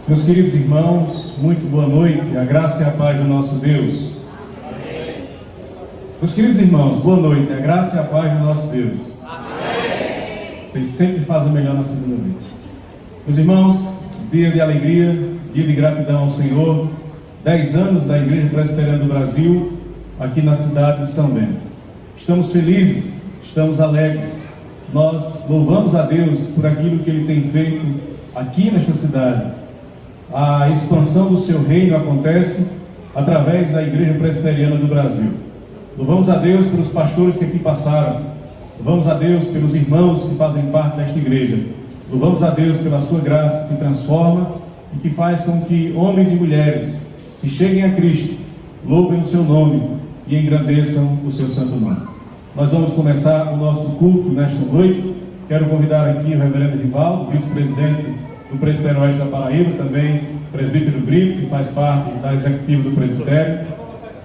Meus queridos irmãos, muito boa noite, a graça e a paz do nosso Deus. Amém. Meus queridos irmãos, boa noite, a graça e a paz do nosso Deus. Amém. Vocês sempre fazem melhor na segunda vez. Meus irmãos, dia de alegria, dia de gratidão ao Senhor, 10 anos da Igreja Presbiteriana do Brasil, aqui na cidade de São Bento. Estamos felizes, estamos alegres, nós louvamos a Deus por aquilo que Ele tem feito aqui nesta cidade. A expansão do seu reino acontece através da Igreja Presbiteriana do Brasil. Louvamos a Deus pelos pastores que aqui passaram. Louvamos a Deus pelos irmãos que fazem parte desta igreja. Louvamos a Deus pela sua graça que transforma e que faz com que homens e mulheres se cheguem a Cristo, louvem o seu nome e engrandeçam o seu santo nome. Nós vamos começar o nosso culto nesta noite. Quero convidar aqui o reverendo Rivaldo, vice-presidente do Presbitério Oeste da Paraíba, também presbítero Brito, que faz parte da executiva do presbitério,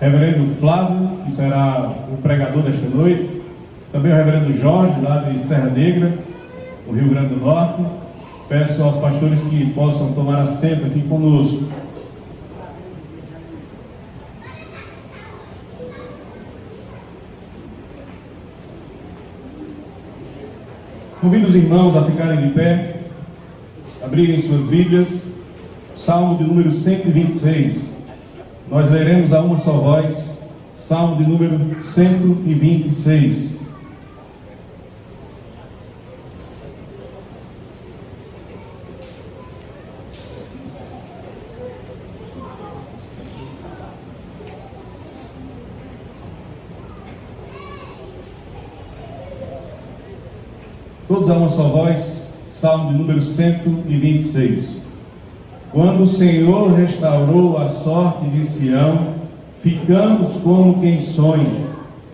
reverendo Flávio, que será o pregador desta noite, também o reverendo Jorge, lá de Serra Negra, no Rio Grande do Norte. Peço aos pastores que possam tomar assento aqui conosco. Convido os irmãos a ficarem de pé, abrirem suas Bíblias, Salmo de número 126. Nós leremos a uma só voz, Salmo de número 126. Todos a uma só voz, Salmo de número 126. Quando o Senhor restaurou a sorte de Sião, ficamos como quem sonha.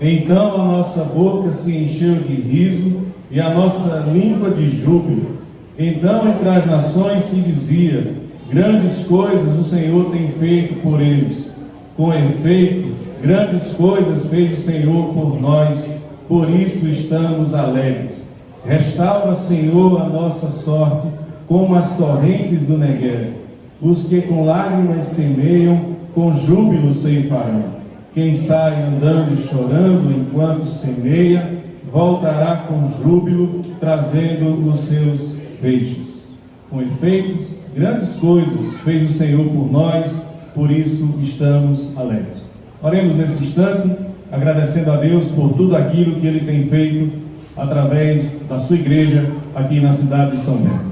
Então a nossa boca se encheu de riso e a nossa língua de júbilo. Então entre as nações se dizia: grandes coisas o Senhor tem feito por eles. Com efeito, grandes coisas fez o Senhor por nós, por isso estamos alegres. Restaura, Senhor, a nossa sorte, como as torrentes do Negueb. Os que com lágrimas semeiam, com júbilo ceifarão. Quem sai andando e chorando enquanto semeia, voltará com júbilo, trazendo os seus feixes. Com efeito, grandes coisas fez o Senhor por nós, por isso estamos alegres. Oremos nesse instante, agradecendo a Deus por tudo aquilo que Ele tem feito através da sua igreja aqui na cidade de São Bento.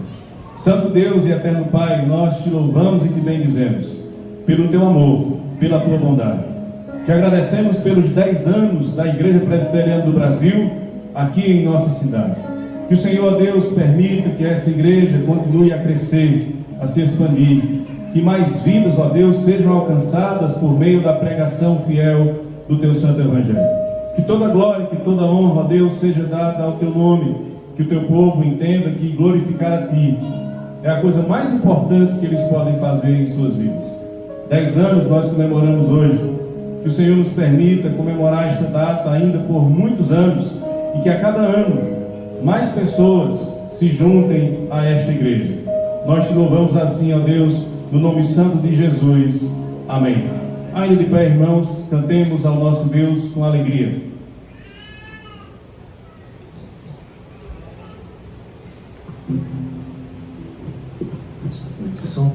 Santo Deus e eterno Pai, nós te louvamos e te bendizemos pelo teu amor, pela tua bondade. Te agradecemos pelos 10 anos da Igreja Presbiteriana do Brasil aqui em nossa cidade. Que o Senhor Deus permita que essa igreja continue a crescer, a se expandir, que mais vidas, ó Deus, sejam alcançadas por meio da pregação fiel do teu santo evangelho. Que toda glória, que toda honra, ó Deus, seja dada ao teu nome, que o teu povo entenda que glorificar a ti é a coisa mais importante que eles podem fazer em suas vidas. 10 anos nós comemoramos hoje. Que o Senhor nos permita comemorar esta data ainda por muitos anos e que a cada ano mais pessoas se juntem a esta igreja. Nós te louvamos assim, ó Deus, no nome santo de Jesus. Amém. Ainda de pé, irmãos, cantemos ao nosso Deus com alegria. Som.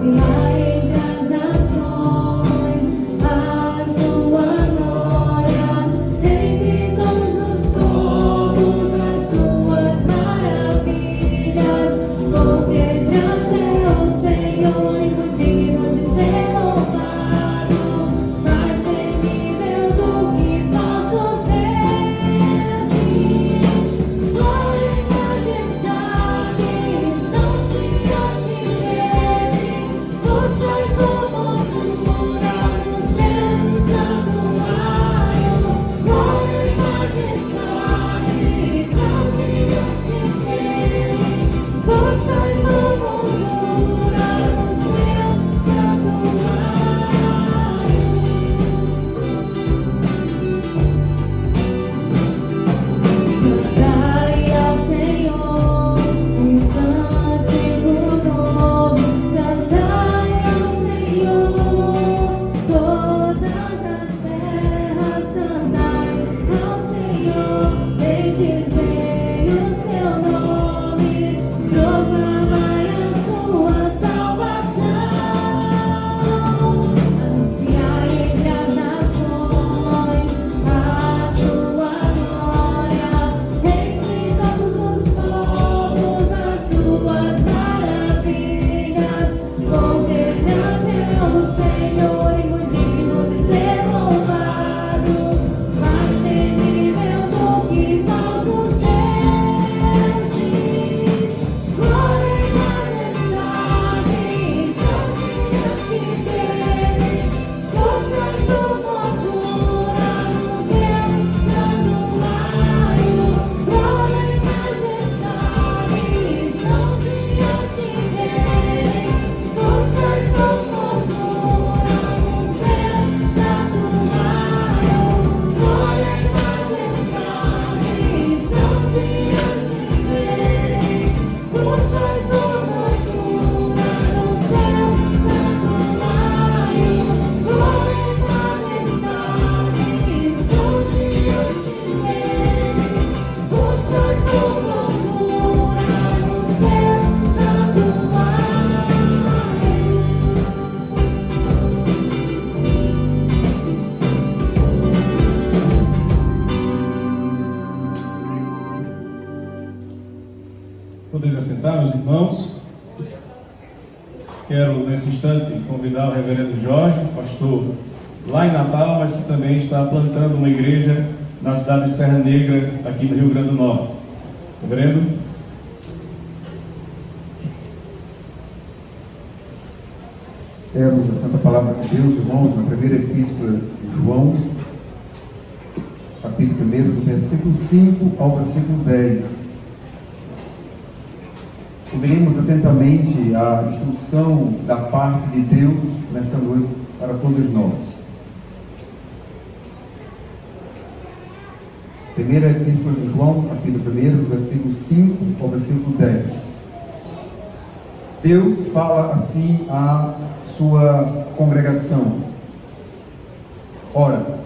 Entre as nações, a sua glória. sentar, meus irmãos. Quero, nesse instante, convidar o reverendo Jorge, pastor lá em Natal, mas que também está plantando uma igreja na cidade de Serra Negra, aqui no Rio Grande do Norte. Reverendo? Temos a Santa Palavra de Deus, irmãos, na primeira epístola de João, capítulo 1, do versículo 5 ao versículo 10. Ouviremos atentamente a instrução da parte de Deus nesta noite para todos nós. Primeira epístola de João, capítulo 1, do versículo 5 ao versículo 10. Deus fala assim à sua congregação: ora,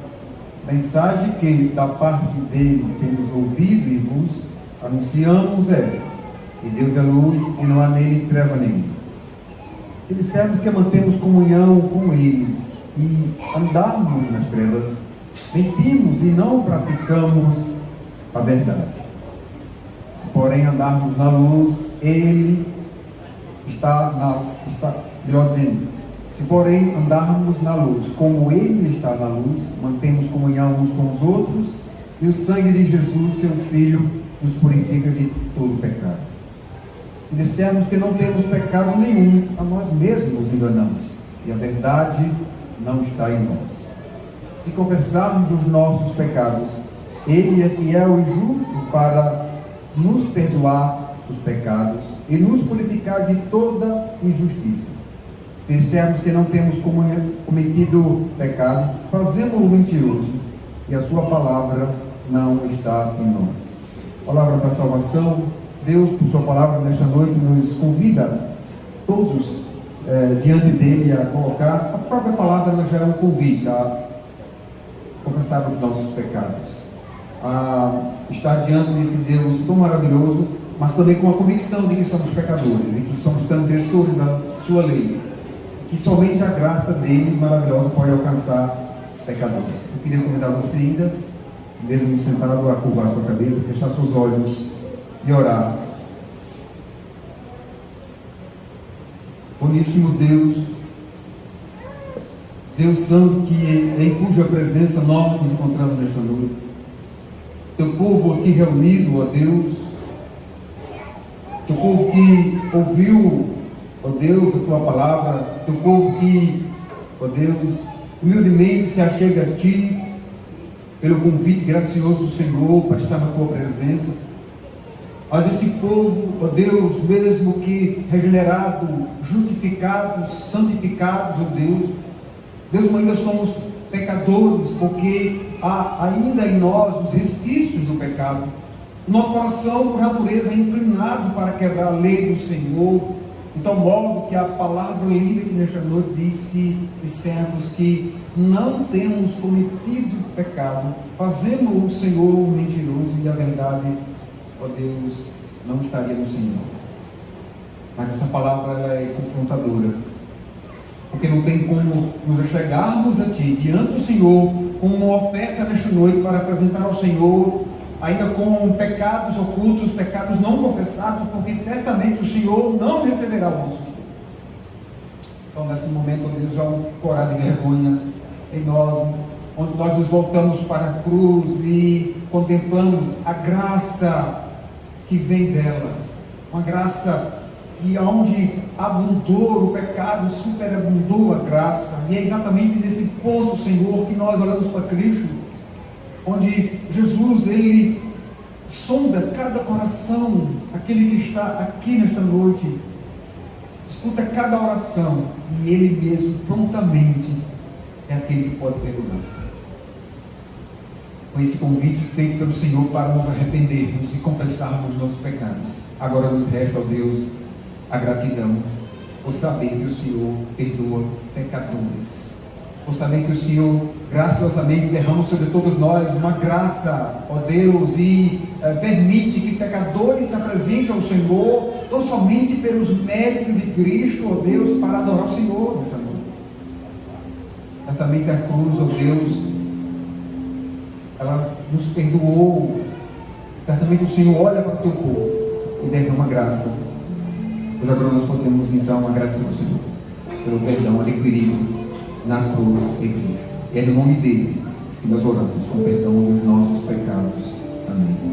a mensagem que da parte dele temos ouvido e vos anunciamos é: que Deus é luz e não há nele treva nenhuma. Se dissermos que mantemos comunhão com ele e andarmos nas trevas, mentimos e não praticamos a verdade. Se porém andarmos na luz, ele melhor dizendo, se porém andarmos na luz, como ele está na luz, mantemos comunhão uns com os outros, e o sangue de Jesus, seu Filho, nos purifica de todo pecado. Se dissermos que não temos pecado nenhum, a nós mesmos nos enganamos, e a verdade não está em nós. Se confessarmos os nossos pecados, ele é fiel e justo para nos perdoar os pecados e nos purificar de toda injustiça. Se dissermos que não temos cometido pecado, fazemos-o mentiroso, e a sua palavra não está em nós. Palavra da salvação. Deus, por sua palavra, nesta noite, nos convida todos diante dele a colocar, a própria palavra nos gera um convite a confessar os nossos pecados, a estar diante desse Deus tão maravilhoso, mas também com a convicção de que somos pecadores e que somos transgressores da sua lei, que somente a graça dele maravilhosa pode alcançar pecadores. Eu queria convidar você ainda, mesmo sentado, a curvar sua cabeça, fechar seus olhos e orar. Boníssimo Deus, Deus Santo, em cuja presença nós nos encontramos nesta noite, teu povo aqui reunido, ó Deus, teu povo que ouviu, ó Deus, a tua palavra, teu povo que, ó Deus, humildemente se achega a ti, pelo convite gracioso do Senhor para estar na tua presença. Mas esse povo, ó Deus, mesmo que regenerado, justificados, santificados, ó Deus, Deus, ainda somos pecadores, porque há ainda em nós os resquícios do pecado. O nosso coração, por natureza, é inclinado para quebrar a lei do Senhor, de tal modo que a palavra lida que nesta noite dissermos que não temos cometido pecado, fazemos o Senhor mentiroso e a verdade, ó Deus, não estaria no Senhor. Mas essa palavra ela é confrontadora, porque não tem como nos achegarmos a Ti, diante do Senhor, com uma oferta nesta noite para apresentar ao Senhor, ainda com pecados ocultos, pecados não confessados, porque certamente o Senhor não receberá o nosso Senhor. Então, nesse momento, ó Deus, há um corar de vergonha em nós, onde nós nos voltamos para a cruz e contemplamos a graça que vem dela, uma graça e onde abundou o pecado, superabundou a graça. E é exatamente nesse ponto, Senhor, que nós olhamos para Cristo, onde Jesus, Ele sonda cada coração, aquele que está aqui nesta noite, escuta cada oração, e Ele mesmo, prontamente, é aquele que pode perdoar. Com esse convite feito pelo Senhor para nos arrependermos e confessarmos nossos pecados, agora nos resta, ó Deus, a gratidão, por saber que o Senhor perdoa pecadores, por saber que o Senhor graciosamente derrama sobre todos nós uma graça, ó Deus, e permite que pecadores se apresentem ao Senhor, não somente pelos méritos de Cristo, ó Deus, para adorar o Senhor nesta noite. Certamente a cruz, ó Deus, ela nos perdoou. Certamente o Senhor olha para o teu povo e derrama graça Mas agora nós podemos então agradecer ao Senhor pelo perdão adquirido na cruz de Cristo. E é no nome dele que nós oramos, com perdão dos nossos pecados. Amém.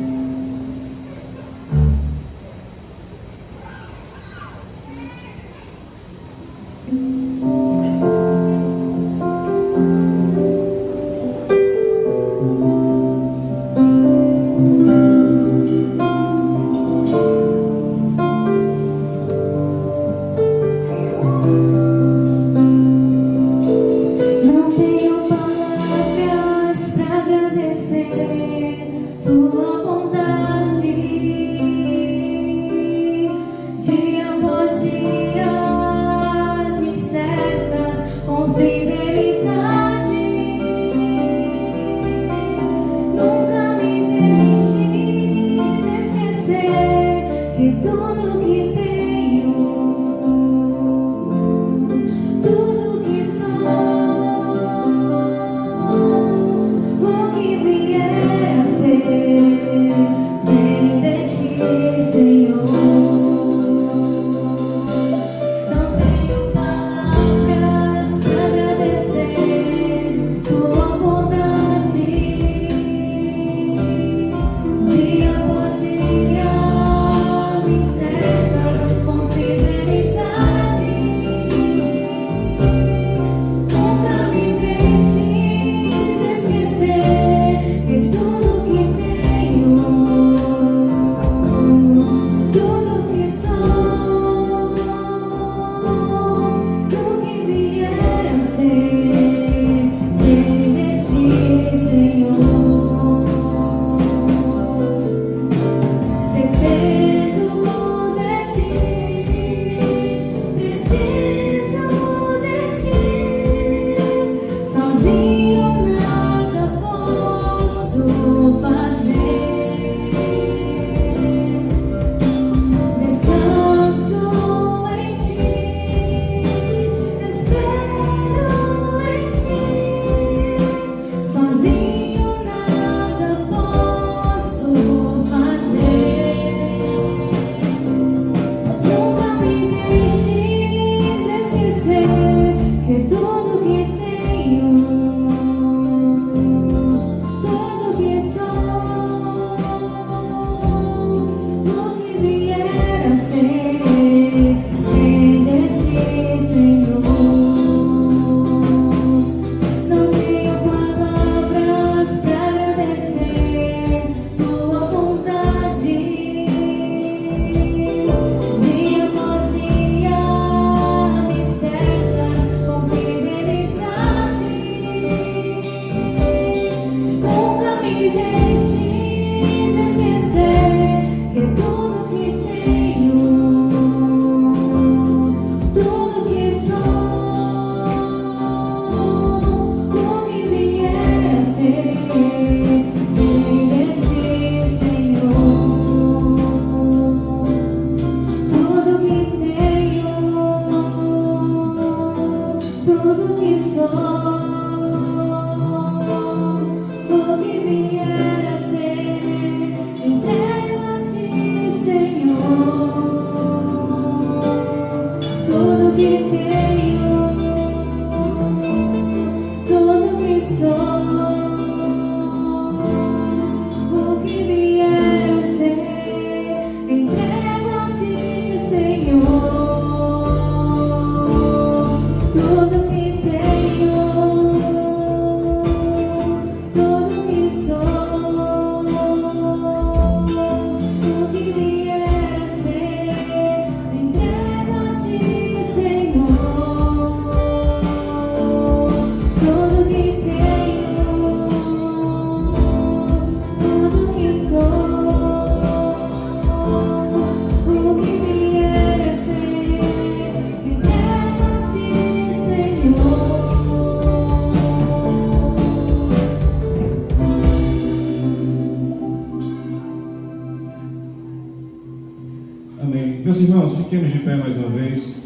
Meus irmãos, fiquemos de pé mais uma vez.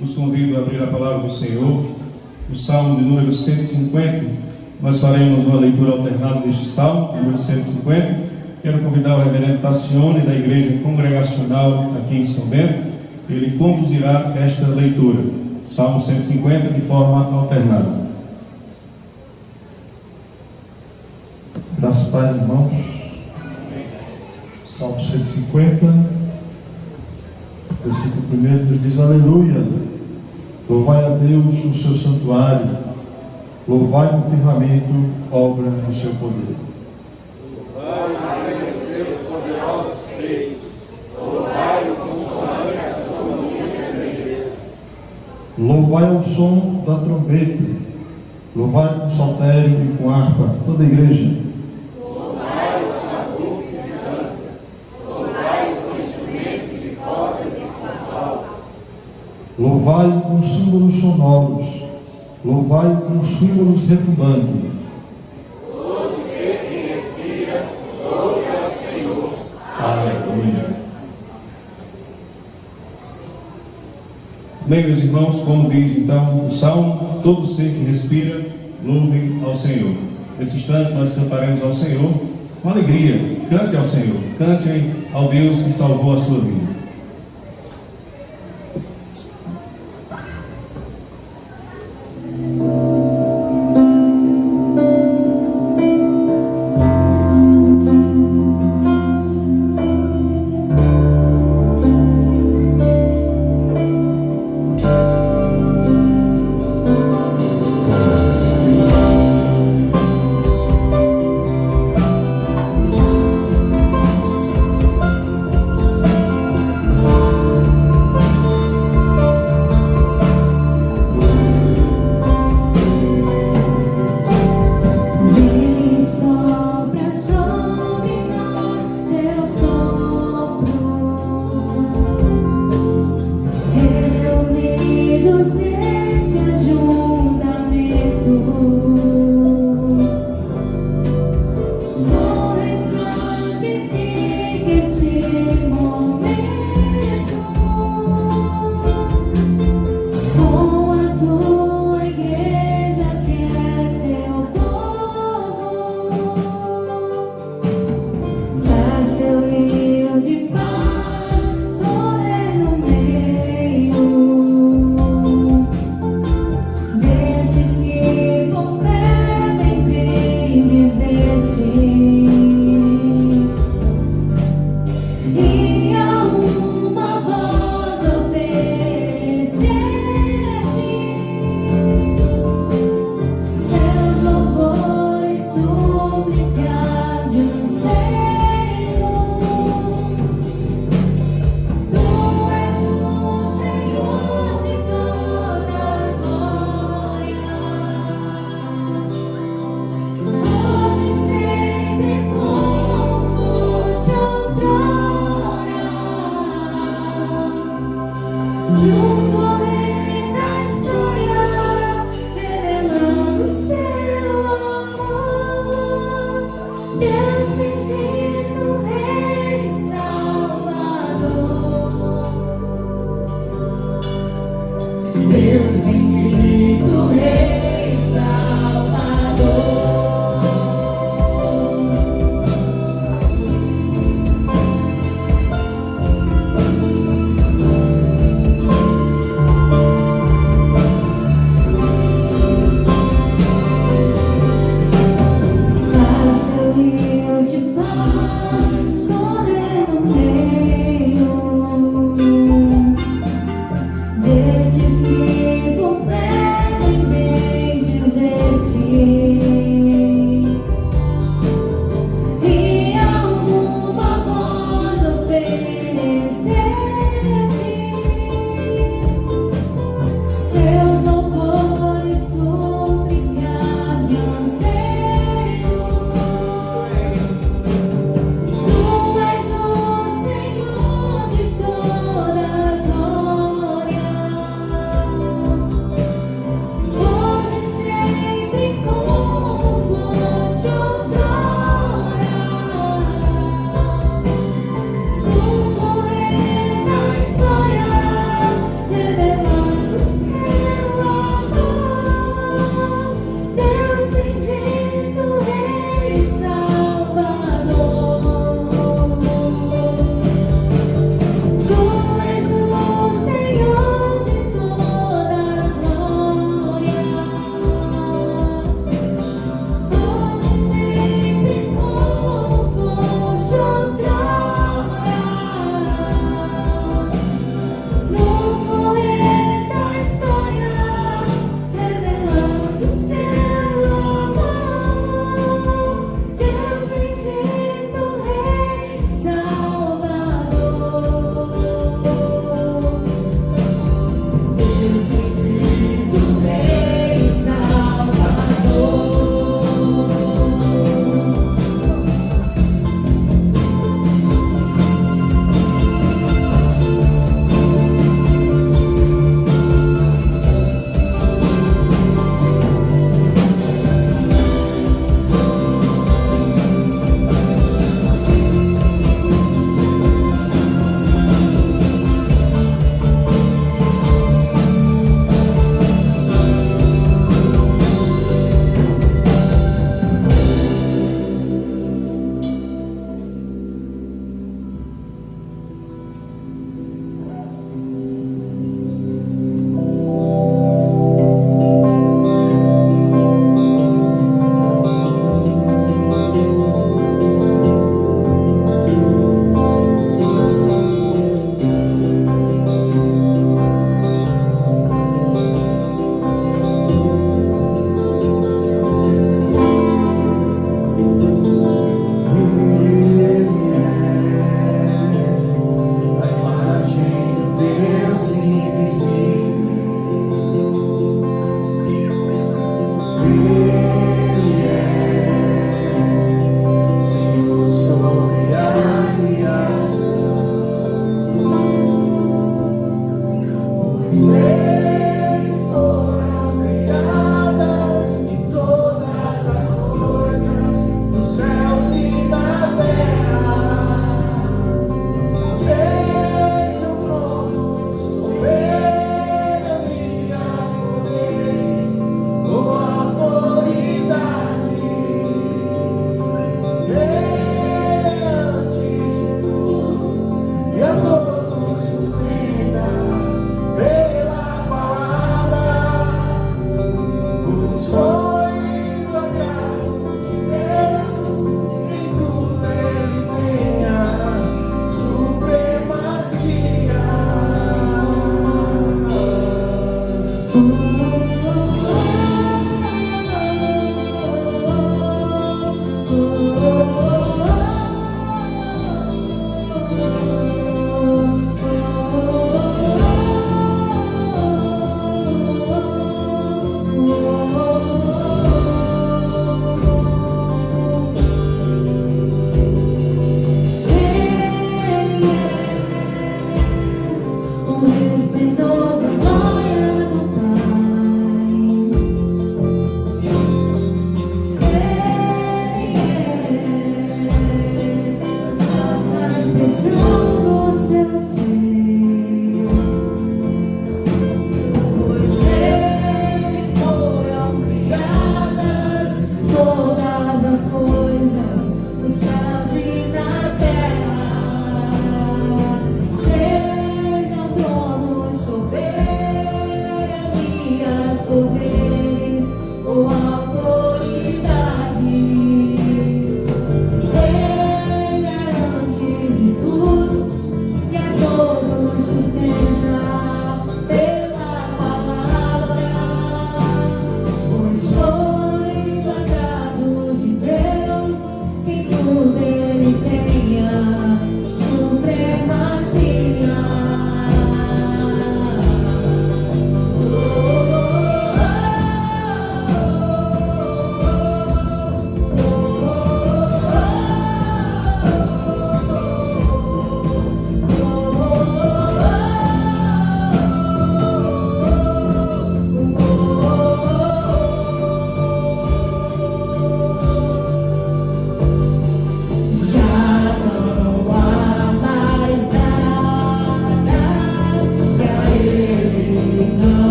Os convido a abrir a palavra do Senhor, o Salmo de número 150. Nós faremos uma leitura alternada deste Salmo, número 150. Quero convidar o reverendo Tassione, da Igreja Congregacional aqui em São Bento, ele conduzirá esta leitura. Salmo 150, de forma alternada. Graças a paz, irmãos. Salmo 150, versículo 1, nos diz: aleluia, louvai a Deus no seu santuário, louvai no firmamento, obra do seu poder. Louvai a Deus seus poderosos feitos, louvai-o consoante a sua bonita grandeza. Louvai ao som da trombeta, louvai com saltério e com harpa, toda a igreja. Louvai-o com símbolos sonoros, louvai-o com símbolos retumbantes. Todo ser que respira, louve ao Senhor. Aleluia. Bem, meus irmãos, como diz então o Salmo, todo ser que respira, louve ao Senhor. Nesse instante nós cantaremos ao Senhor com alegria. Cante ao Senhor, cante ao Deus que salvou a sua vida.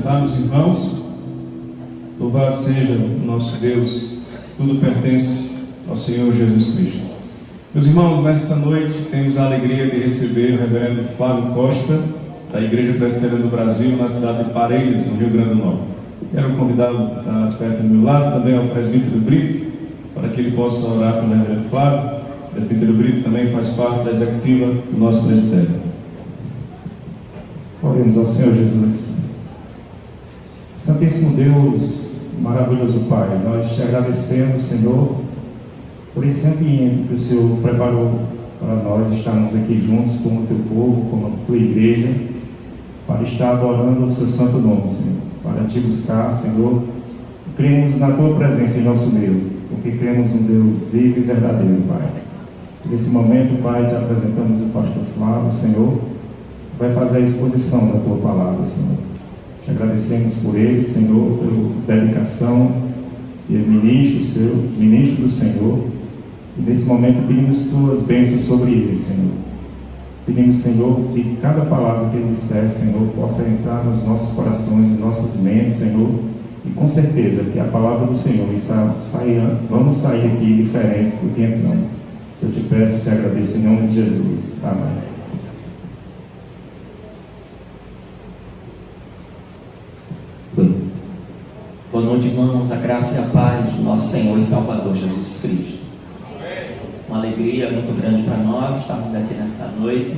sentarmos, irmãos. Louvado seja o nosso Deus, tudo pertence ao Senhor Jesus Cristo. Meus irmãos, nesta noite temos a alegria de receber o reverendo Flávio Costa, da Igreja Presbiteriana do Brasil, na cidade de Parelhas, no Rio Grande do Norte. Quero convidá-lo perto do meu lado, também ao presbítero Brito, para que ele possa orar pelo reverendo Flávio. O presbítero Brito também faz parte da executiva do nosso presbitério. Oremos ao Senhor Jesus. Santíssimo Deus, maravilhoso Pai, nós te agradecemos, Senhor, por esse ambiente que o Senhor preparou para nós estarmos aqui juntos como o teu povo, como a tua igreja, para estar adorando o seu santo nome, Senhor, para te buscar, Senhor. Cremos na tua presença em nosso meio, porque cremos um Deus vivo e verdadeiro, Pai. Nesse momento, Pai, te apresentamos o pastor Flávio, Senhor, que vai fazer a exposição da tua palavra, Senhor. Te agradecemos por ele, Senhor, pela dedicação e ministro do Senhor. E nesse momento pedimos tuas bênçãos sobre ele, Senhor. Pedimos, Senhor, que cada palavra que ele disser, Senhor, possa entrar nos nossos corações, em nossas mentes, Senhor. E com certeza que a palavra do Senhor vamos sair aqui diferentes do que entramos. Se eu te peço, te agradeço em nome de Jesus. Amém. Boa noite, irmãos. A graça e a paz do nosso Senhor e Salvador Jesus Cristo. Uma alegria muito grande para nós estarmos aqui nessa noite,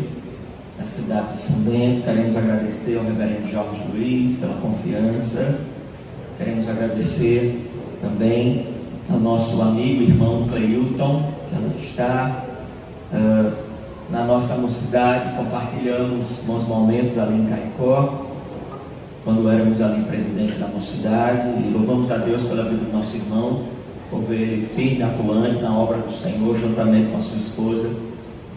na cidade de São Bento. Queremos agradecer ao reverendo Jorge Luiz pela confiança. Queremos agradecer também ao nosso amigo e irmão Cleilton, que está na nossa mocidade. Compartilhamos bons momentos ali em Caicó, quando éramos ali presidentes da mocidade, e louvamos a Deus pela vida do nosso irmão, por ver ele firme e atuante na obra do Senhor, juntamente com a sua esposa,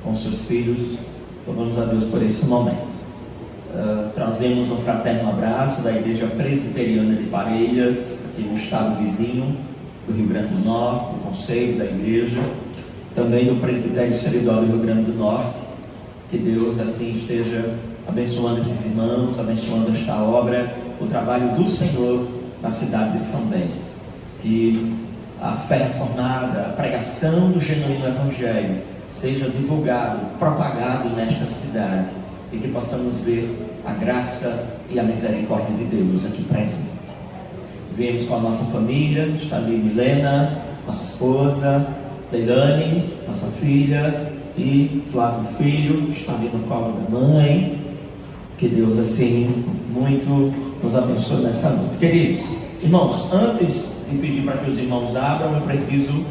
com os seus filhos. Louvamos a Deus por esse momento. Trazemos um fraterno abraço da Igreja Presbiteriana de Parelhas, aqui no estado vizinho do Rio Grande do Norte, do conselho da igreja, também do Presbitério Seridó do Rio Grande do Norte. Que Deus assim esteja abençoando esses irmãos, abençoando esta obra, o trabalho do Senhor na cidade de São Bento. Que a fé reformada, a pregação do genuíno Evangelho seja divulgado, propagado nesta cidade, e que possamos ver a graça e a misericórdia de Deus aqui presente. Viemos com a nossa família, está ali Milena, nossa esposa, Leilane, nossa filha, e Flávio Filho, está ali no colo da mãe. Que Deus assim muito nos abençoe nessa noite. Queridos irmãos, antes de pedir para que os irmãos abram, eu preciso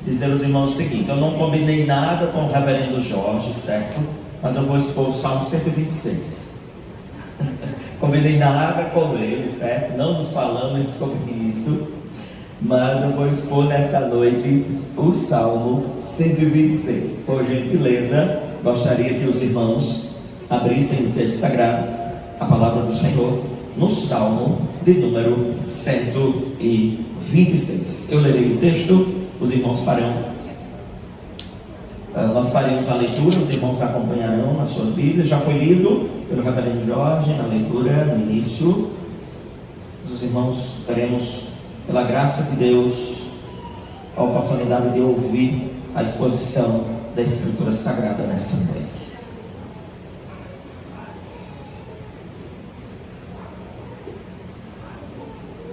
dizer aos irmãos o seguinte: eu não combinei nada com o reverendo Jorge, certo? Mas eu vou expor o Salmo 126. Combinei nada com ele, certo? Não nos falamos sobre isso, mas eu vou expor nessa noite o Salmo 126. Por gentileza, gostaria que os irmãos abrissem o texto sagrado, a palavra do Senhor, no Salmo de número 126. Eu lerei o texto, os irmãos farão, nós faremos a leitura, os irmãos acompanharão nas suas Bíblias. Já foi lido pelo reverendo Jorge na leitura, no início. Os irmãos teremos, pela graça de Deus, a oportunidade de ouvir a exposição da Escritura Sagrada nessa noite.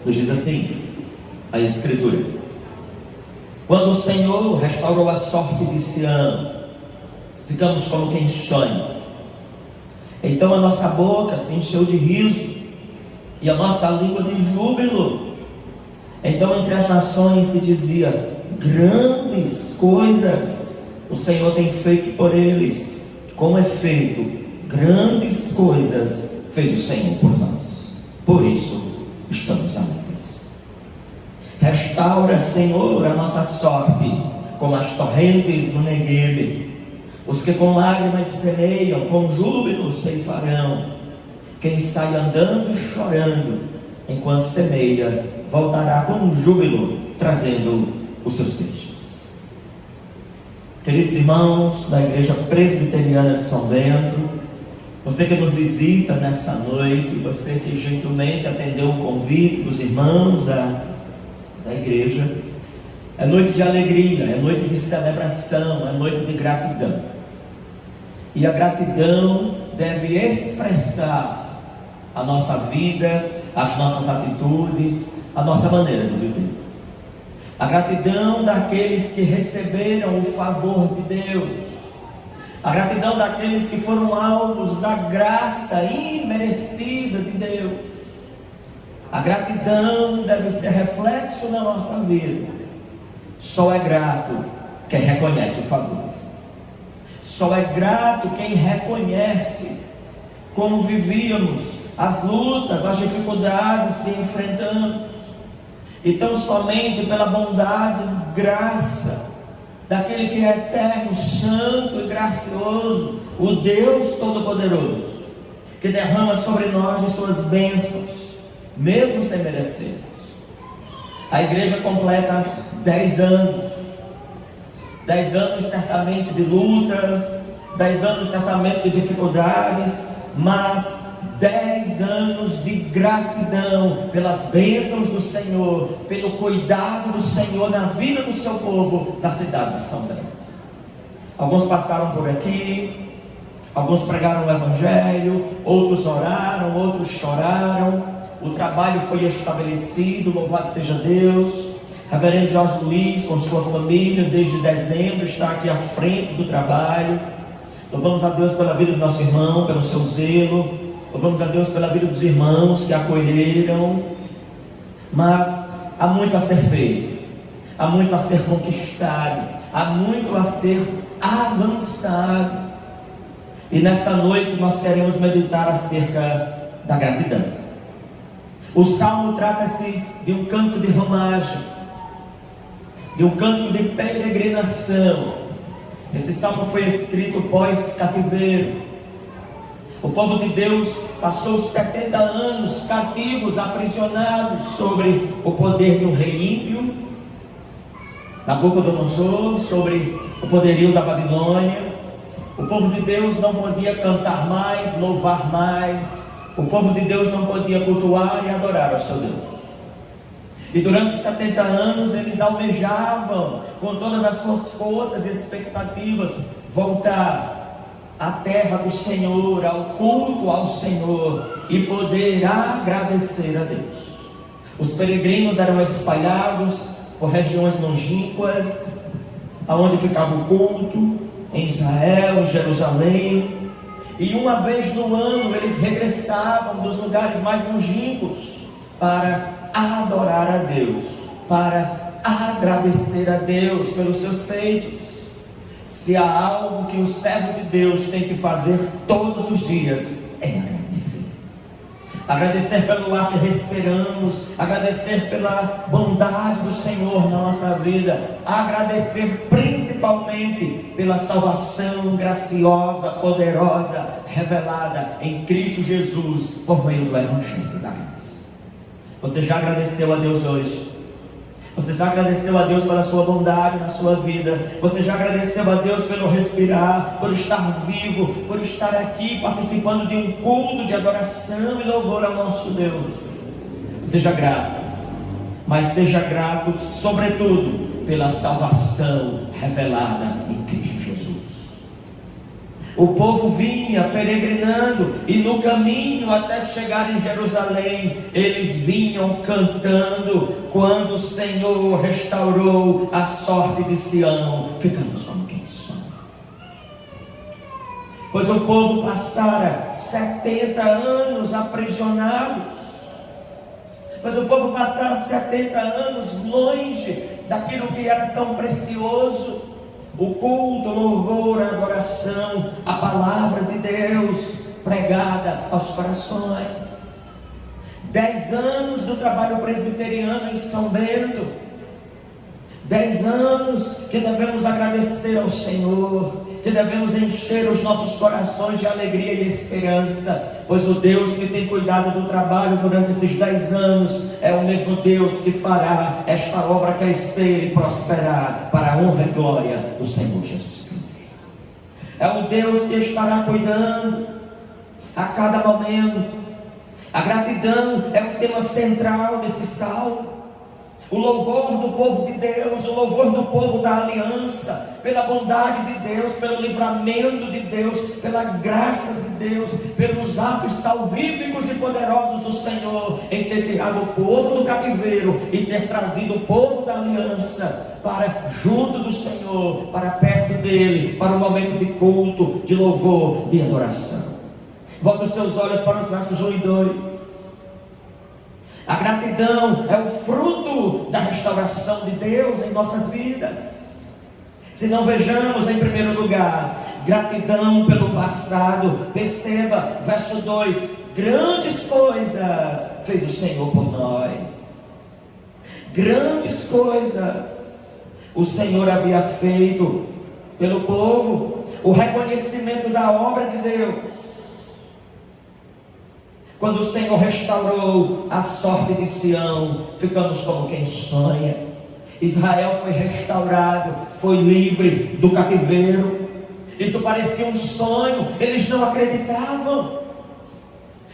Nos diz assim a Escritura: quando o Senhor restaurou a sorte de Sião, ficamos como quem sonha. Então a nossa boca se encheu de riso e a nossa língua de júbilo. Então entre as nações se dizia: grandes coisas o Senhor tem feito por eles. Com efeito, grandes coisas fez o Senhor por nós. Por isso estamos alegres. Restaura, Senhor, a nossa sorte, como as torrentes no Neguebe. Os que com lágrimas semeiam, com júbilo ceifarão. Quem sai andando e chorando, enquanto semeia, voltará com júbilo, trazendo os seus feixes. Queridos irmãos da Igreja Presbiteriana de São Bento, Você que nos visita nessa noite, você que gentilmente atendeu o convite dos irmãos da igreja. É noite de alegria, é noite de celebração, é noite de gratidão. E a gratidão deve expressar a nossa vida, as nossas atitudes, a nossa maneira de viver. A gratidão daqueles que receberam o favor de Deus. A gratidão daqueles que foram alvos da graça imerecida de Deus. A gratidão deve ser reflexo na nossa vida. Só é grato quem reconhece o favor. Só é grato quem reconhece como vivíamos, as lutas, as dificuldades que enfrentamos. Então, somente pela bondade e graça daquele que é eterno, santo e gracioso, o Deus Todo-Poderoso, que derrama sobre nós de suas bênçãos, mesmo sem merecer. A igreja completa 10 anos. 10 anos certamente de lutas, 10 anos certamente de dificuldades, mas 10 anos de gratidão pelas bênçãos do Senhor, pelo cuidado do Senhor na vida do seu povo, na cidade de São Bento. Alguns passaram por aqui, alguns pregaram o Evangelho, outros oraram, outros choraram. O trabalho foi estabelecido, louvado seja Deus. Reverendo Jorge Luiz, com sua família, desde dezembro, está aqui à frente do trabalho. Louvamos a Deus pela vida do nosso irmão, pelo seu zelo. Louvamos a Deus pela vida dos irmãos que acolheram. Mas há muito a ser feito, há muito a ser conquistado, há muito a ser avançado. E nessa noite nós queremos meditar acerca da gratidão. O salmo trata-se de um canto de romagem, de um canto de peregrinação. Esse salmo foi escrito pós-cativeiro. O povo de Deus passou 70 anos cativos, aprisionados sobre o poder de um rei ímpio, Nabucodonosor, sobre o poderio da Babilônia. O povo de Deus não podia cantar mais, louvar mais. O povo de Deus não podia cultuar e adorar ao seu Deus. E durante 70 anos eles almejavam com todas as suas forças e expectativas voltar à terra do Senhor, ao culto ao Senhor e poder agradecer a Deus. Os peregrinos eram espalhados por regiões longínquas, aonde ficava o culto, em Israel, em Jerusalém. E uma vez no ano eles regressavam dos lugares mais longínquos para adorar a Deus, para agradecer a Deus pelos seus feitos. Se há algo que o servo de Deus tem que fazer todos os dias, é agradecer. Agradecer pelo ar que respiramos, agradecer pela bondade do Senhor na nossa vida, agradecer principalmente pela salvação graciosa, poderosa, revelada em Cristo Jesus por meio do Evangelho da graça. Você já agradeceu a Deus hoje? Você já agradeceu a Deus pela sua bondade na sua vida? Você já agradeceu a Deus pelo respirar, por estar vivo, por estar aqui participando de um culto de adoração e louvor ao nosso Deus? Seja grato, mas seja grato sobretudo pela salvação revelada em Cristo Jesus. O povo vinha peregrinando e no caminho até chegar em Jerusalém, eles vinham cantando: quando o Senhor restaurou a sorte de Sião, ficamos como quem somos. Pois o povo passara 70 anos aprisionados, pois o povo passara 70 anos longe daquilo que era tão precioso. O culto, o louvor, a adoração, a palavra de Deus pregada aos corações. 10 anos do trabalho presbiteriano em São Bento. 10 anos que devemos agradecer ao Senhor, que devemos encher os nossos corações de alegria e esperança, pois o Deus que tem cuidado do trabalho durante esses 10 anos é o mesmo Deus que fará esta obra crescer e prosperar para a honra e glória do Senhor Jesus Cristo. É o Deus que estará cuidando a cada momento. A gratidão é o tema central desse salmo. O louvor do povo de Deus, o louvor do povo da aliança, pela bondade de Deus, pelo livramento de Deus, pela graça de Deus, pelos atos salvíficos e poderosos do Senhor, em ter tirado o povo do cativeiro e ter trazido o povo da aliança para junto do Senhor, para perto dele, para um momento de culto, de louvor, de adoração. Volte os seus olhos para os versos 1 e 2. A gratidão é o fruto da restauração de Deus em nossas vidas. Se não vejamos em primeiro lugar, gratidão pelo passado. Perceba, verso 2: grandes coisas fez o Senhor por nós. Grandes coisas o Senhor havia feito pelo povo. O reconhecimento da obra de Deus. Quando o Senhor restaurou a sorte de Sião, ficamos como quem sonha. Israel foi restaurado, foi livre do cativeiro. Isso parecia um sonho, eles não acreditavam,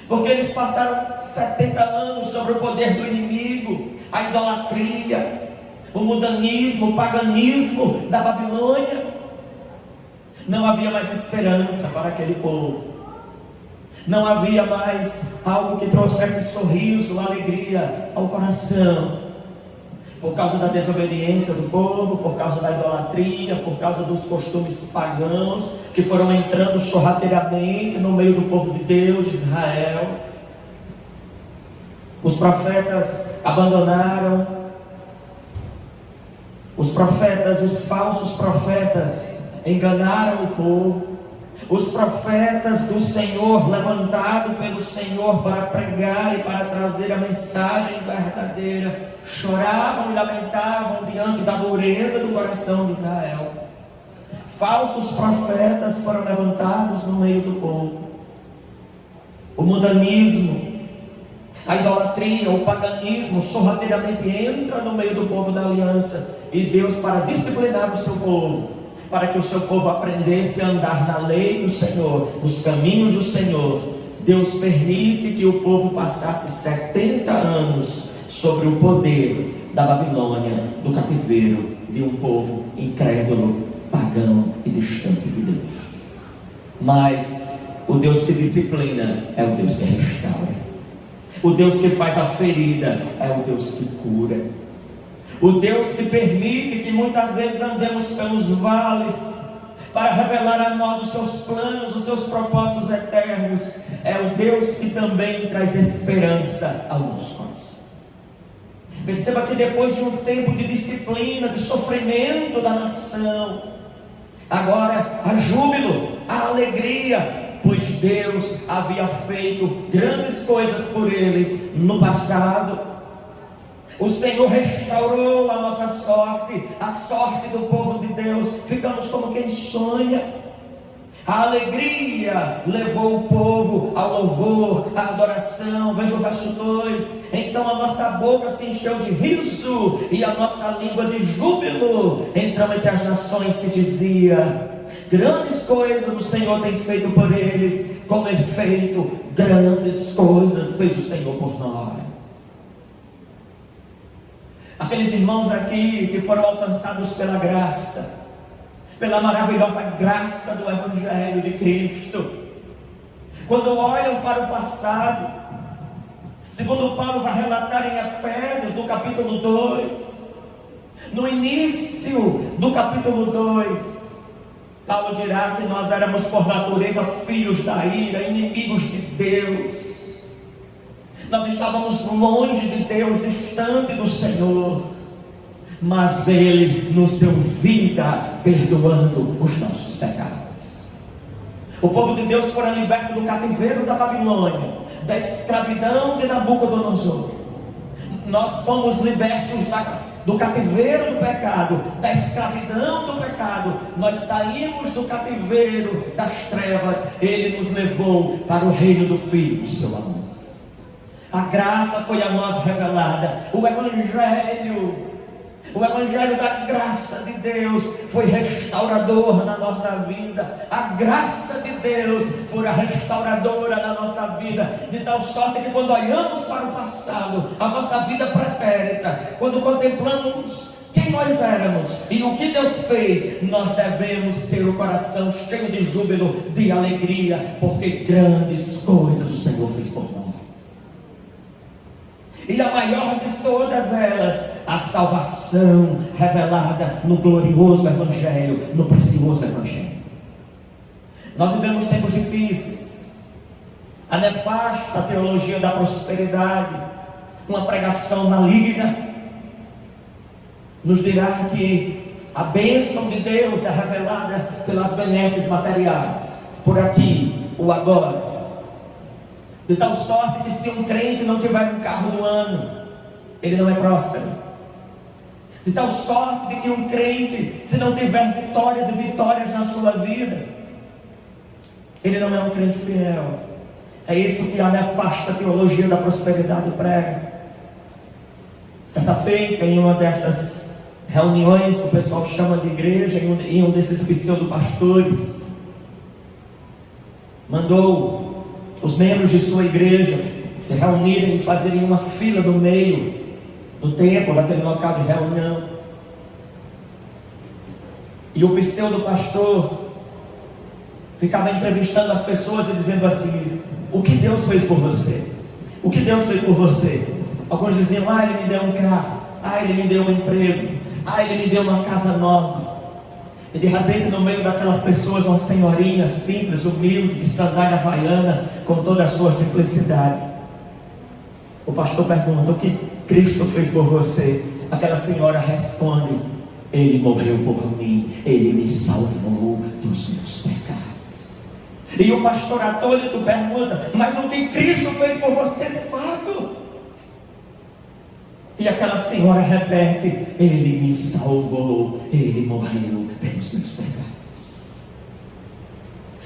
porque eles passaram 70 anos sobre o poder do inimigo, a idolatria, o mundanismo, o paganismo da Babilônia. Não havia mais esperança para aquele povo. Não havia mais algo que trouxesse sorriso, alegria ao coração. Por causa da desobediência do povo, por causa da idolatria, por causa dos costumes pagãos que foram entrando sorrateiramente no meio do povo de Deus, de Israel. Os profetas abandonaram. Os profetas, os falsos profetas, enganaram o povo. Os profetas do Senhor, levantados pelo Senhor para pregar e para trazer a mensagem verdadeira, choravam e lamentavam diante da dureza do coração de Israel. Falsos profetas foram levantados no meio do povo. O mundanismo, a idolatria, o paganismo sorrateiramente entra no meio do povo da aliança. E Deus, para disciplinar o seu povo, para que o seu povo aprendesse a andar na lei do Senhor, nos caminhos do Senhor, Deus permite que o povo passasse 70 anos sobre o poder da Babilônia, do cativeiro de um povo incrédulo, pagão e distante de Deus. Mas o Deus que disciplina é o Deus que restaura. O Deus que faz a ferida é o Deus que cura. O Deus que permite que muitas vezes andemos pelos vales para revelar a nós os seus planos, os seus propósitos eternos, é o Deus que também traz esperança ao nosso coração. Perceba que depois de um tempo de disciplina, de sofrimento da nação, agora há júbilo, há alegria, pois Deus havia feito grandes coisas por eles no passado. O Senhor restaurou a nossa sorte, a sorte do povo de Deus. Ficamos como quem sonha. A alegria levou o povo ao louvor, à adoração. Veja o verso 2: então a nossa boca se encheu de riso e a nossa língua de júbilo. Então entre as nações se dizia: grandes coisas o Senhor tem feito por eles. Com efeito, grandes coisas fez o Senhor por nós. Aqueles irmãos aqui que foram alcançados pela graça, pela maravilhosa graça do Evangelho de Cristo, quando olham para o passado, segundo Paulo vai relatar em Efésios, no capítulo 2, no início do capítulo 2, Paulo dirá que nós éramos por natureza filhos da ira, inimigos de Deus. Nós estávamos longe de Deus, distante do Senhor, mas Ele nos deu vida, perdoando os nossos pecados. O povo de Deus fora liberto do cativeiro da Babilônia, da escravidão de Nabucodonosor. Nós fomos libertos do cativeiro do pecado, da escravidão do pecado. Nós saímos do cativeiro das trevas. Ele nos levou para o reino do Filho do seu amor. A graça foi a nós revelada. O Evangelho da graça de Deus foi restauradora na nossa vida. A graça de Deus foi a restauradora na nossa vida, de tal sorte que quando olhamos para o passado, a nossa vida pretérita, quando contemplamos quem nós éramos e o que Deus fez, nós devemos ter o coração cheio de júbilo, de alegria, porque grandes coisas o Senhor fez por nós. E a maior de todas elas, a salvação revelada no glorioso Evangelho, no precioso Evangelho. Nós vivemos tempos difíceis. A nefasta teologia da prosperidade, uma pregação maligna, nos dirá que a bênção de Deus é revelada pelas benesses materiais, por aqui, o agora. De tal sorte que se um crente não tiver um carro do ano, ele não é próspero. De tal sorte de que um crente, se não tiver vitórias e vitórias na sua vida, ele não é um crente fiel. É isso que a nefasta teologia da prosperidade prega. Certa feita, em uma dessas reuniões que o pessoal chama de igreja, em um desses pseudo-pastores, mandou os membros de sua igreja se reunirem e fazerem uma fila no meio do templo, daquele local de reunião. E o pseudo-pastor ficava entrevistando as pessoas e dizendo assim: o que Deus fez por você? O que Deus fez por você? Alguns diziam: ele me deu um carro, ele me deu um emprego, ele me deu uma casa nova. E de repente, no meio daquelas pessoas, uma senhorinha simples, humilde, de sandália havaiana, com toda a sua simplicidade. O pastor pergunta: o que Cristo fez por você? Aquela senhora responde: Ele morreu por mim, Ele me salvou dos meus pecados. E o pastor atônito pergunta: mas o que Cristo fez por você de fato? E aquela senhora repete: Ele me salvou, Ele morreu pelos meus pecados.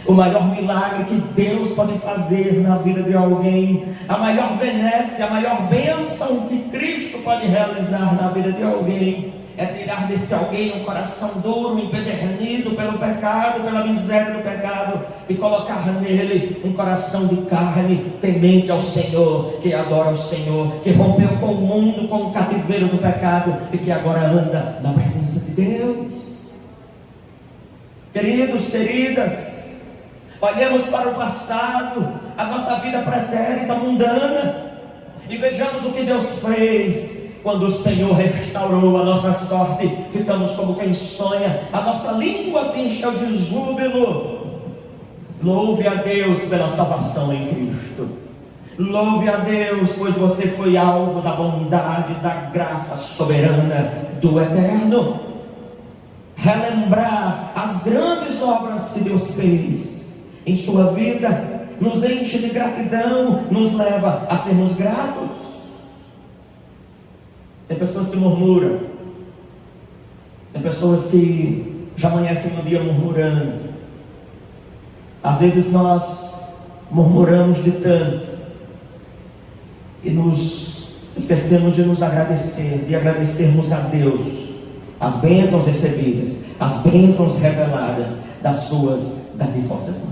O maior milagre que Deus pode fazer na vida de alguém, a maior benesse, a maior bênção que Cristo pode realizar na vida de alguém, é tirar desse alguém um coração duro, empedernido pelo pecado, pela miséria do pecado, e colocar nele um coração de carne, temente ao Senhor, que adora o Senhor, que rompeu com o mundo, com o cativeiro do pecado, e que agora anda na presença de Deus. Queridos, queridas, olhemos para o passado, a nossa vida pretérita, mundana, e vejamos o que Deus fez. Quando o Senhor restaurou a nossa sorte, ficamos como quem sonha, a nossa língua se encheu de júbilo. Louve a Deus pela salvação em Cristo. Louve a Deus, pois você foi alvo da bondade, da graça soberana do Eterno. Relembrar as grandes obras que Deus fez em sua vida nos enche de gratidão, nos leva a sermos gratos. Tem pessoas que murmuram, tem pessoas que já amanhecem no dia murmurando. Às vezes nós murmuramos de tanto e nos esquecemos de nos agradecer, de agradecermos a Deus as bênçãos recebidas, as bênçãos reveladas das suas dadivosas mãos.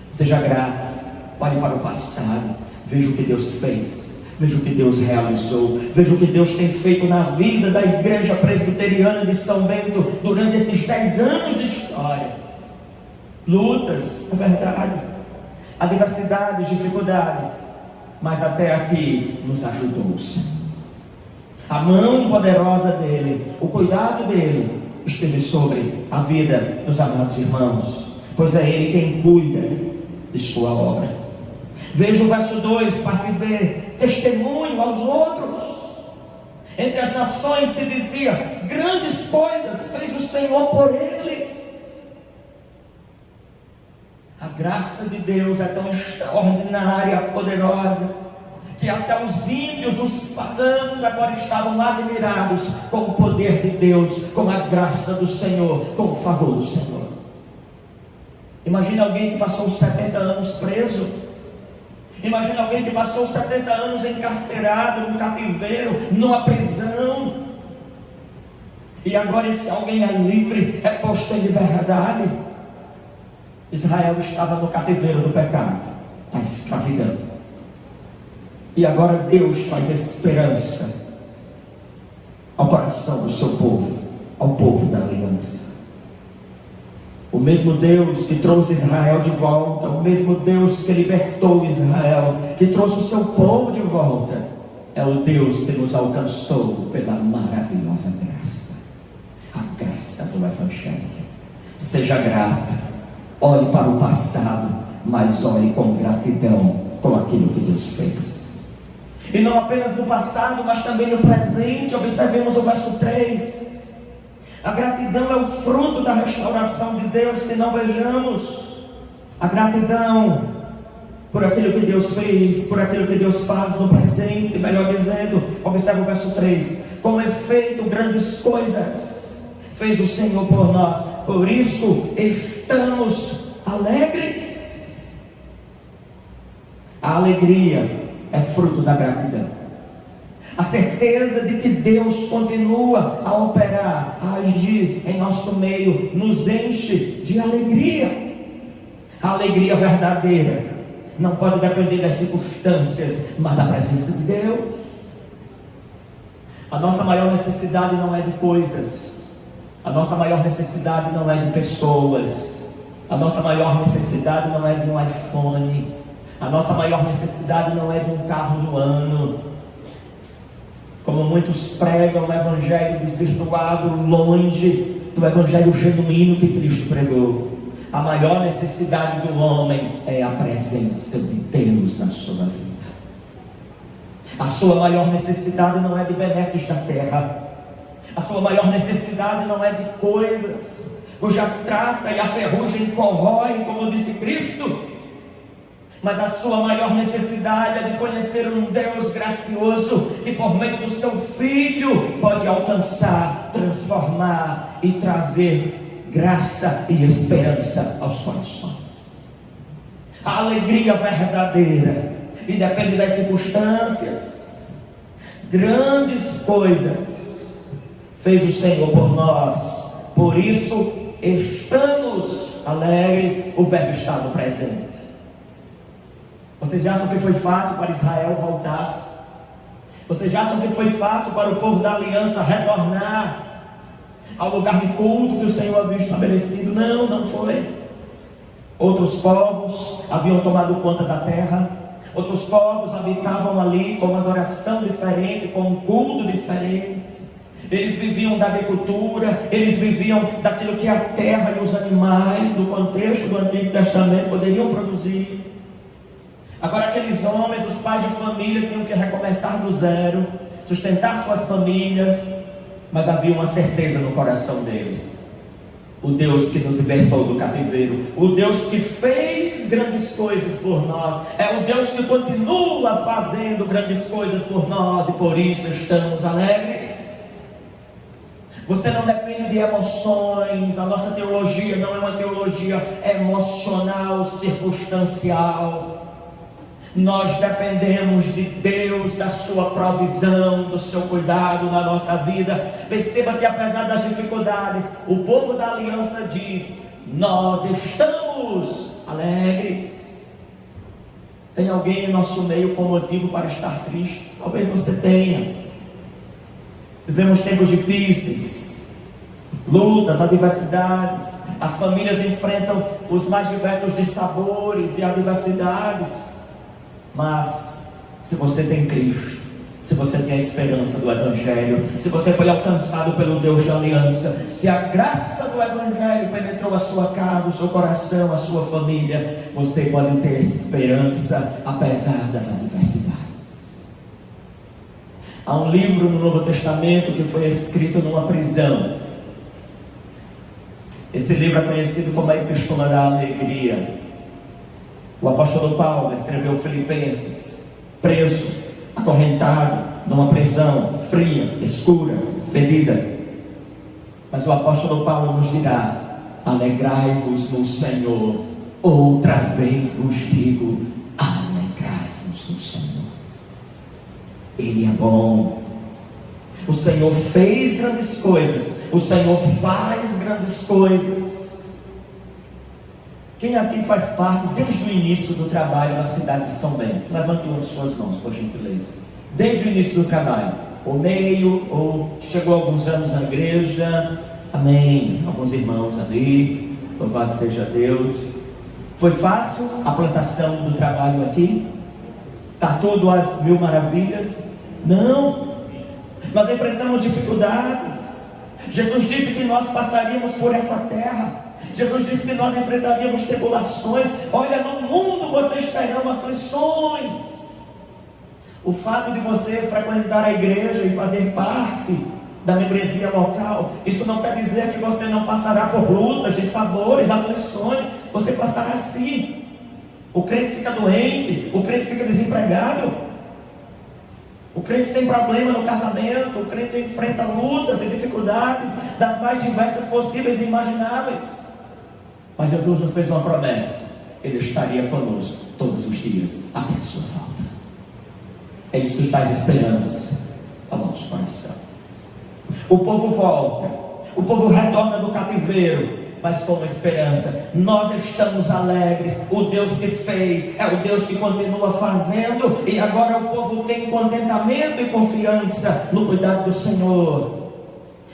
Seja grato, olhe para o passado, veja o que Deus fez. Veja o que Deus realizou, veja o que Deus tem feito na vida da Igreja Presbiteriana de São Bento durante esses 10 anos de história. Lutas, é verdade, adversidades, dificuldades, mas até aqui nos ajudou o Senhor. A mão poderosa dele, o cuidado dele esteve sobre a vida dos amados irmãos, pois é Ele quem cuida de sua obra. Veja o verso 2, parte B: testemunho aos outros. Entre as nações se dizia: grandes coisas fez o Senhor por eles. A graça de Deus é tão extraordinária, poderosa, que até os ímpios, os pagãos, agora estavam admirados com o poder de Deus, com a graça do Senhor, com o favor do Senhor. Imagina alguém que passou 70 anos preso. Imagina alguém que passou 70 anos encarcerado, num cativeiro, numa prisão. E agora esse alguém é livre, é posto em liberdade. Israel estava no cativeiro do pecado, da escravidão. E agora Deus traz esperança ao coração do seu povo, ao povo da aliança. O mesmo Deus que trouxe Israel de volta, o mesmo Deus que libertou Israel, que trouxe o seu povo de volta, é o Deus que nos alcançou pela maravilhosa graça, a graça do Evangelho. Seja grato, olhe para o passado, mas olhe com gratidão com aquilo que Deus fez. E não apenas no passado, mas também no presente. Observemos o verso 3. A gratidão é o fruto da restauração de Deus. Se não vejamos a gratidão por aquilo que Deus fez, por aquilo que Deus faz no presente, melhor dizendo, observe o verso 3. Com efeito, grandes coisas fez o Senhor por nós, por isso estamos alegres. A alegria é fruto da gratidão. A certeza de que Deus continua a operar, a agir em nosso meio, nos enche de alegria. A alegria verdadeira não pode depender das circunstâncias, mas da presença de Deus. A nossa maior necessidade não é de coisas, a nossa maior necessidade não é de pessoas, a nossa maior necessidade não é de um iPhone, a nossa maior necessidade não é de um carro do ano. Como muitos pregam o evangelho desvirtuado, longe do evangelho genuíno que Cristo pregou. A maior necessidade do homem é a presença de Deus na sua vida. A sua maior necessidade não é de benesses da terra. A sua maior necessidade não é de coisas cuja traça e a ferrugem corroem, como disse Cristo. Mas a sua maior necessidade é de conhecer um Deus gracioso, que por meio do seu Filho pode alcançar, transformar e trazer graça e esperança aos corações. A alegria verdadeira, e depende das circunstâncias. Grandes coisas fez o Senhor por nós, por isso estamos alegres. O verbo está no presente. Vocês acham que foi fácil para Israel voltar? Vocês acham que foi fácil para o povo da aliança retornar ao lugar de culto que o Senhor havia estabelecido? Não, não foi. Outros povos haviam tomado conta da terra, outros povos habitavam ali com uma adoração diferente, com um culto diferente. Eles viviam da agricultura, eles viviam daquilo que a terra e os animais, no contexto do Antigo Testamento, poderiam produzir. Agora aqueles homens, os pais de família, tinham que recomeçar do zero, sustentar suas famílias, mas havia uma certeza no coração deles: o Deus que nos libertou do cativeiro, o Deus que fez grandes coisas por nós, é o Deus que continua fazendo grandes coisas por nós, e por isso estamos alegres. Você não depende de emoções. A nossa teologia não é uma teologia emocional, circunstancial. Nós dependemos de Deus, da sua provisão, do seu cuidado na nossa vida. Perceba que apesar das dificuldades, o povo da aliança diz: nós estamos alegres. Tem alguém em nosso meio com motivo para estar triste? Talvez você tenha. Vivemos tempos difíceis, lutas, adversidades. As famílias enfrentam os mais diversos dissabores e adversidades. Mas, se você tem Cristo, se você tem a esperança do Evangelho, se você foi alcançado pelo Deus da aliança, se a graça do Evangelho penetrou a sua casa, o seu coração, a sua família, você pode ter esperança apesar das adversidades. Há um livro no Novo Testamento que foi escrito numa prisão. Esse livro é conhecido como a Epístola da Alegria. O apóstolo Paulo escreveu Filipenses, preso, acorrentado, numa prisão fria, escura, fedida. Mas o apóstolo Paulo nos dirá: alegrai-vos no Senhor. Outra vez vos digo, alegrai-vos no Senhor. Ele é bom. O Senhor fez grandes coisas, O Senhor faz grandes coisas. Quem aqui faz parte desde o início do trabalho na cidade de São Bento? Levante uma de suas mãos, por gentileza. Desde o início do trabalho, ou meio, ou chegou alguns anos na igreja. Amém. Alguns irmãos ali, louvado seja Deus. Foi fácil a plantação do trabalho aqui? Está tudo às mil maravilhas? Não. Nós enfrentamos dificuldades. Jesus disse que nós passaríamos por essa terra. Jesus disse que nós enfrentaríamos tribulações. Olha, no mundo vocês terão aflições. O fato de você frequentar a igreja e fazer parte da membresia local, isso não quer dizer que você não passará por lutas, dissabores, aflições. Você passará sim. O crente fica doente, o crente fica desempregado, o crente tem problema no casamento, o crente enfrenta lutas e dificuldades das mais diversas possíveis e imagináveis. Mas Jesus nos fez uma promessa: Ele estaria conosco todos os dias até a sua volta. É isso que traz esperança ao nosso coração. O povo volta, o povo retorna do cativeiro, mas com uma esperança. Nós estamos alegres. O Deus que fez é o Deus que continua fazendo, e agora o povo tem contentamento e confiança no cuidado do Senhor.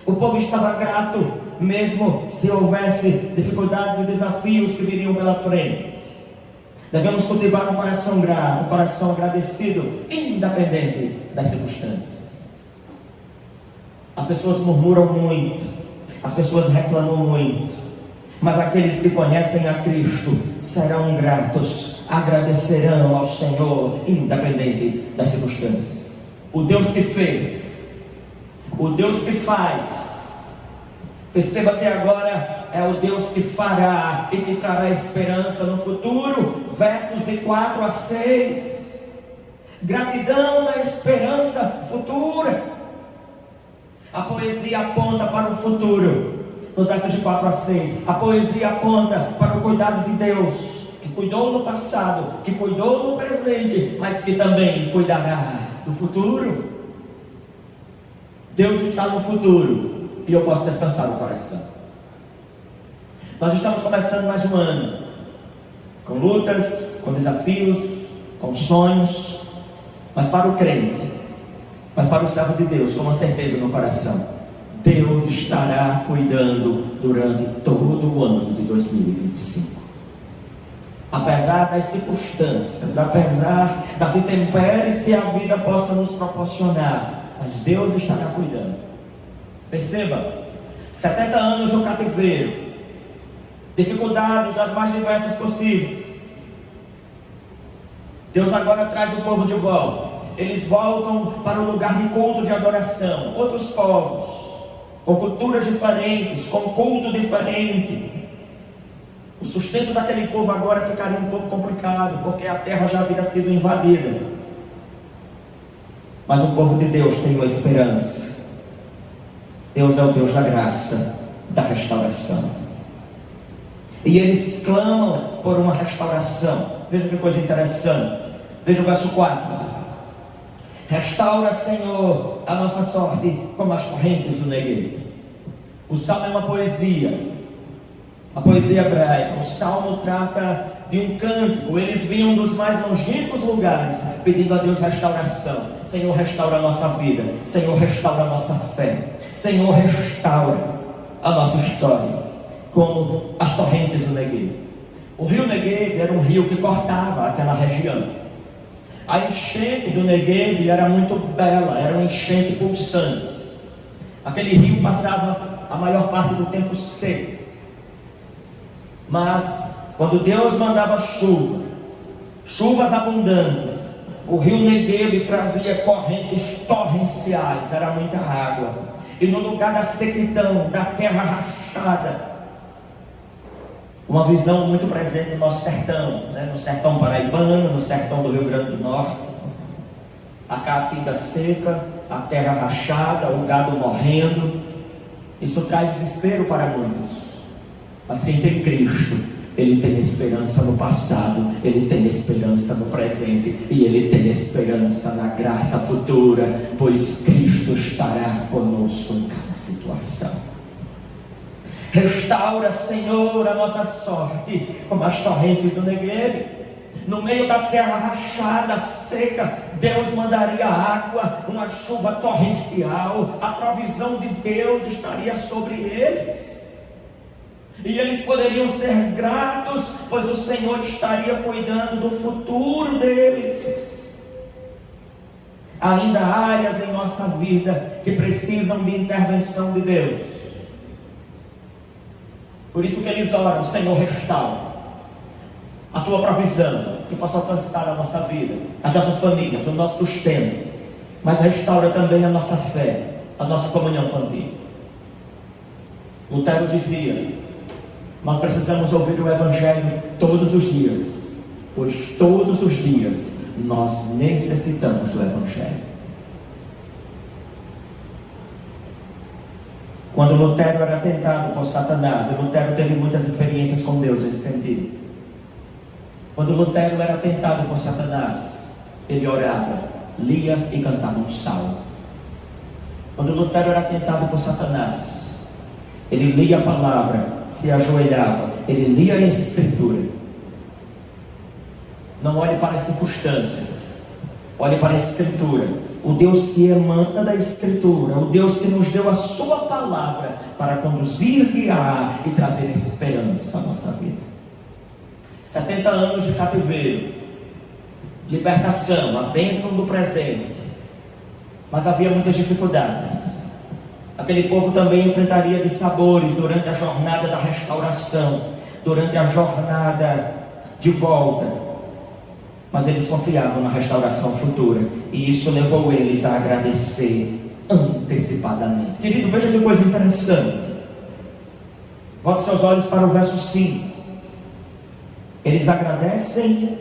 O povo estava grato, mesmo se houvesse dificuldades e desafios que viriam pela frente. Devemos cultivar um coração grato, um coração agradecido, independente das circunstâncias. As pessoas murmuram muito, as pessoas reclamam muito, mas aqueles que conhecem a Cristo serão gratos, agradecerão ao Senhor, independente das circunstâncias. O Deus que fez, o Deus que faz, perceba que agora é o Deus que fará e que trará esperança no futuro. Versos de 4 a 6. Gratidão na esperança futura. A poesia aponta para o futuro. Nos versos de 4 a 6, a poesia aponta para o cuidado de Deus, que cuidou no passado, que cuidou no presente, mas que também cuidará do futuro. Deus está no futuro, e eu posso descansar no coração. Nós estamos começando mais um ano, com lutas, com desafios, com sonhos, mas para o crente, mas para o servo de Deus, com uma certeza no coração: Deus estará cuidando durante todo o ano de 2025. Apesar das circunstâncias, apesar das intempéries que a vida possa nos proporcionar, mas Deus estará cuidando. Perceba, 70 anos no cativeiro, dificuldades das mais diversas possíveis. Deus agora traz o povo de volta. Eles voltam para o lugar de culto de adoração. Outros povos, com culturas diferentes, com culto diferente. O sustento daquele povo agora ficaria um pouco complicado, porque a terra já havia sido invadida. Mas o povo de Deus tem uma esperança. Deus é o Deus da graça, da restauração. E eles clamam por uma restauração. Veja que coisa interessante. Veja o verso 4. Restaura, Senhor, a nossa sorte como as correntes do Neguev. O salmo é uma poesia, a poesia hebraica. O salmo trata de um cântico. Eles vinham dos mais longínquos lugares, pedindo a Deus restauração. Senhor, restaura a nossa vida. Senhor, restaura a nossa fé. Senhor, restaura a nossa história, como as correntes do Neguev. O rio Neguev era um rio que cortava aquela região. A enchente do Neguev era muito bela, era uma enchente pulsante. Aquele rio passava a maior parte do tempo seco. Mas quando Deus mandava chuva, chuvas abundantes, o rio Neguev trazia correntes torrenciais, era muita água. E no lugar da sequidão, da terra rachada, uma visão muito presente no nosso sertão, no sertão paraibano, no sertão do Rio Grande do Norte. A caatinga seca, a terra rachada, o gado morrendo. Isso traz desespero para muitos. Mas quem tem Cristo, ele tem esperança no passado, ele tem esperança no presente, e ele tem esperança na graça futura, pois Cristo estará conosco em cada situação. Restaura, Senhor, a nossa sorte, como as torrentes do Negueb. No meio da terra rachada, seca, Deus mandaria água, uma chuva torrencial, a provisão de Deus estaria sobre eles. E eles poderiam ser gratos, pois o Senhor estaria cuidando do futuro deles. Ainda há áreas em nossa vida que precisam de intervenção de Deus. Por isso que eles oram: Senhor, restaura a tua provisão, que possa alcançar a nossa vida, as nossas famílias, o nosso sustento, mas restaura também a nossa fé, a nossa comunhão contigo. Lutero dizia: nós precisamos ouvir o Evangelho todos os dias, pois todos os dias nós necessitamos do Evangelho. Quando Lutero era tentado por Satanás, e Lutero teve muitas experiências com Deus nesse sentido. Quando Lutero era tentado por Satanás, ele orava, lia e cantava um salmo. Quando Lutero era tentado por Satanás, ele lia a palavra, se ajoelhava, ele lia a Escritura. Não olhe para as circunstâncias, olhe para a Escritura. O Deus que emana da Escritura, o Deus que nos deu a sua palavra para conduzir, guiar e trazer esperança à nossa vida. 70 anos de cativeiro, libertação, a bênção do presente, mas havia muitas dificuldades. Aquele povo também enfrentaria dissabores durante a jornada da restauração, durante a jornada de volta. Mas eles confiavam na restauração futura, e isso levou eles a agradecer antecipadamente. Querido, veja que coisa interessante. Volte seus olhos para o verso 5. Eles agradecem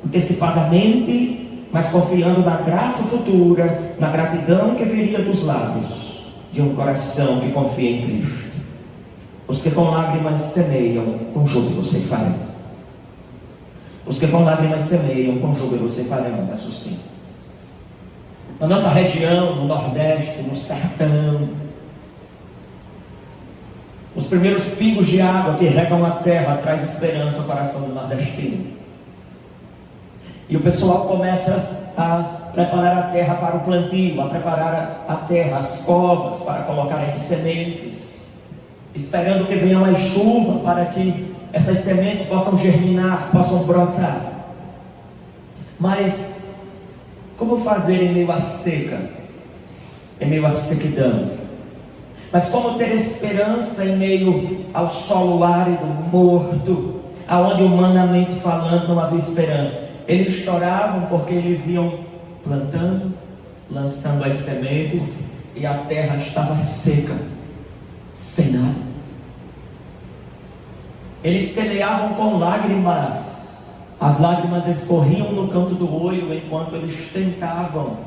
antecipadamente, mas confiando na graça futura, na gratidão que viria dos lábios de um coração que confia em Cristo. Os que com lágrimas semeiam, com júbilo ceifarão. Os que com lágrimas semeiam, com júbilo ceifarão. Verso 5. Na nossa região, no Nordeste, no sertão, os primeiros pingos de água que regam a terra traz esperança ao coração do nordestino. E o pessoal começa a preparar a terra para o plantio, a preparar a terra, as covas para colocar as sementes, esperando que venha mais chuva para que essas sementes possam germinar, possam brotar. Mas como fazer em meio à seca, em meio à sequidão? Mas como ter esperança em meio ao solo árido, morto, aonde humanamente falando não havia esperança? Eles choravam porque eles iam plantando, lançando as sementes, e a terra estava seca, sem nada. Eles semeavam com lágrimas, as lágrimas escorriam no canto do olho enquanto eles tentavam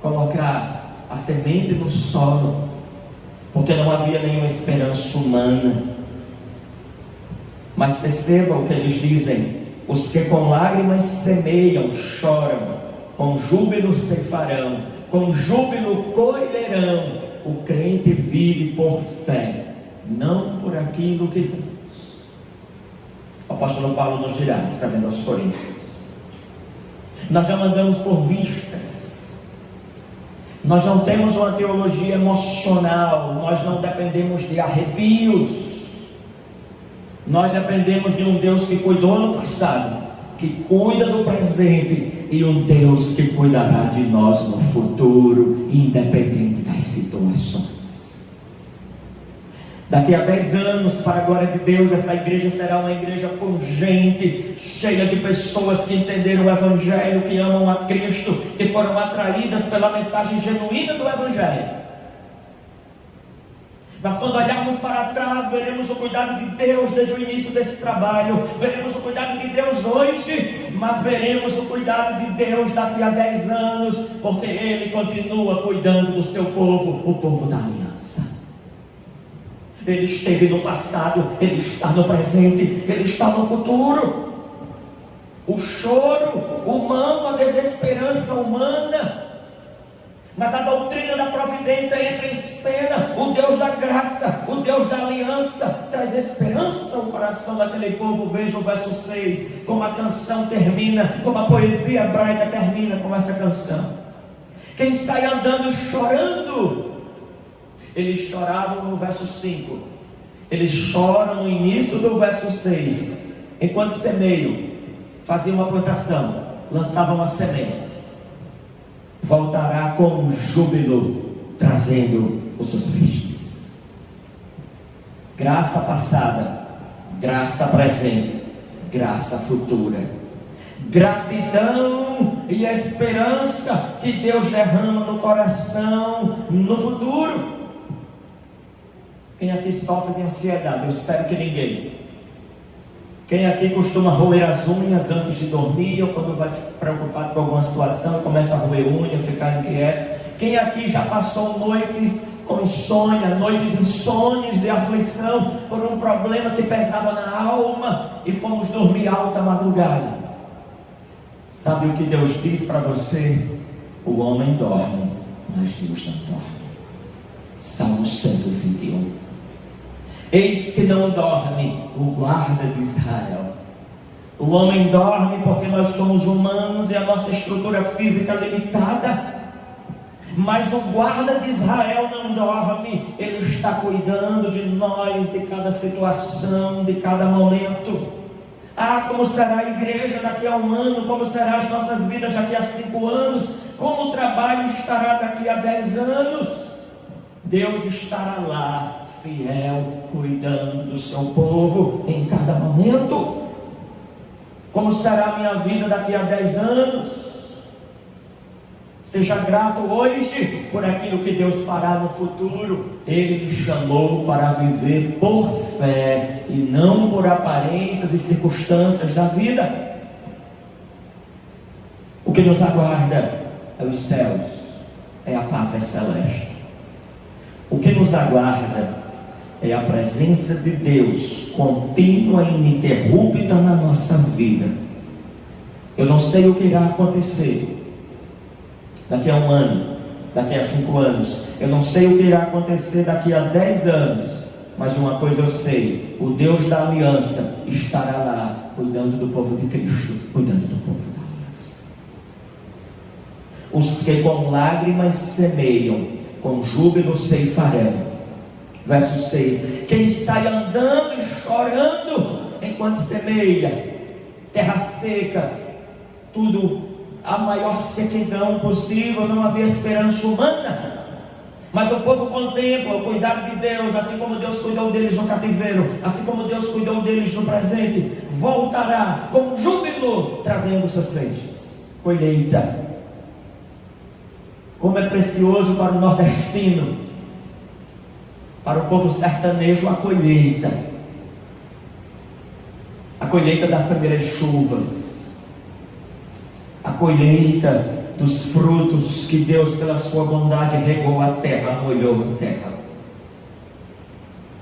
colocar a semente no solo, porque não havia nenhuma esperança humana. Mas perceba o que eles dizem: os que com lágrimas semeiam, choram, com júbilo ceifarão, com júbilo colherão. O crente vive por fé, não por aquilo que vemos. O apóstolo Paulo nos dirá, escrevendo aos Coríntios: nós não andamos por vistas, nós não temos uma teologia emocional, nós não dependemos de arrepios, nós dependemos de um Deus que cuidou no passado, que cuida do presente, e um Deus que cuidará de nós no futuro, independente das situações. Daqui a 10 anos, para a glória de Deus, essa igreja será uma igreja pungente, cheia de pessoas que entenderam o Evangelho, que amam a Cristo, que foram atraídas pela mensagem genuína do Evangelho. Mas quando olharmos para trás, veremos o cuidado de Deus desde o início desse trabalho, veremos o cuidado de Deus hoje, mas veremos o cuidado de Deus daqui a 10 anos, porque Ele continua cuidando do seu povo, o povo da aliança. Ele esteve no passado, Ele está no presente, Ele está no futuro. O choro humano, a desesperança humana, Mas a doutrina da providência entra em cena. O Deus da graça, o Deus da aliança, traz esperança ao coração daquele povo. Veja o verso 6, como a canção termina, como a poesia hebraica termina com essa canção. Quem sai andando chorando, eles choravam no verso 5, eles choram no início do verso 6, enquanto semeiam, faziam uma plantação, lançavam uma semente. Voltará com júbilo, trazendo os seus feixes. Graça passada, graça presente, graça futura, gratidão e esperança que Deus derrama no coração no futuro. Quem aqui sofre de ansiedade? Eu espero que ninguém. Quem aqui costuma roer as unhas antes de dormir, ou quando vai ficar preocupado com alguma situação e começa a roer unha, ficar inquieto? Quem aqui já passou noites com insônia, noites insônias de aflição por um problema que pesava na alma e fomos dormir alta madrugada? Sabe o que Deus diz para você? O homem dorme, mas Deus não dorme. Salmo 121. Eis que não dorme o guarda de Israel. O homem dorme porque nós somos humanos e a nossa estrutura física é limitada. Mas o guarda de Israel não dorme. Ele está cuidando de nós, de cada situação, de cada momento. Ah, como será a igreja daqui a um ano? Como serão as nossas vidas daqui a 5 anos? Como o trabalho estará daqui a 10 anos? Deus estará lá, fiel, cuidando do seu povo em cada momento. Como será a minha vida daqui a 10 anos? Seja grato hoje por aquilo que Deus fará no futuro. Ele me chamou para viver por fé e não por aparências e circunstâncias da vida. O que nos aguarda é os céus, é a pátria celeste. O que nos aguarda é a presença de Deus contínua e ininterrupta na nossa vida. Eu não sei o que irá acontecer daqui a 1 ano, daqui a 5 anos. Eu não sei o que irá acontecer daqui a 10 anos. Mas uma coisa eu sei: o Deus da aliança estará lá, cuidando do povo de Cristo, cuidando do povo da aliança. Os que com lágrimas semeiam, com júbilo ceifarão. Verso 6: quem sai andando e chorando enquanto semeia, terra seca, tudo, a maior sequidão possível, não havia esperança humana. Mas o povo contempla o cuidado de Deus, assim como Deus cuidou deles no cativeiro, assim como Deus cuidou deles no presente. Voltará com júbilo, trazendo seus feixes. Colheita. Como é precioso para o nordestino, para o povo sertanejo, a colheita das primeiras chuvas, a colheita dos frutos que Deus, pela sua bondade, regou a terra, molhou a terra.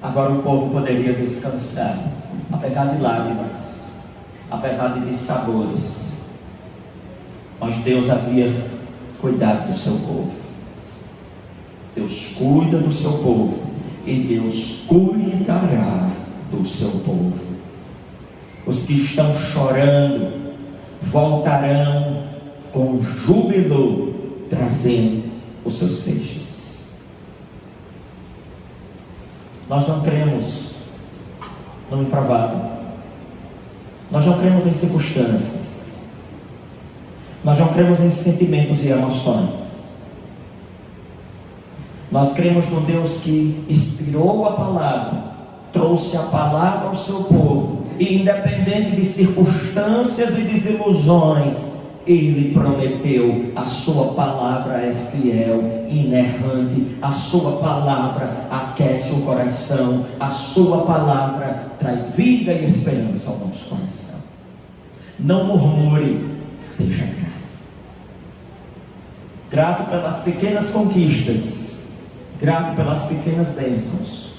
Agora o povo poderia descansar, apesar de lágrimas, apesar de dissabores, mas Deus havia cuidado do seu povo. Deus cuida do seu povo e Deus cuidará do seu povo. Os que estão chorando voltarão com júbilo, trazendo os seus feixes. Nós não cremos no improvável. Nós não cremos em circunstâncias. Nós não cremos em sentimentos e emoções. Nós cremos no Deus que inspirou a palavra, trouxe a palavra ao seu povo, e independente de circunstâncias e desilusões, Ele prometeu: a sua palavra é fiel, inerrante, a sua palavra aquece o coração, a sua palavra traz vida e esperança ao nosso coração. Não murmure, seja grato. Grato pelas pequenas conquistas, grato pelas pequenas bênçãos,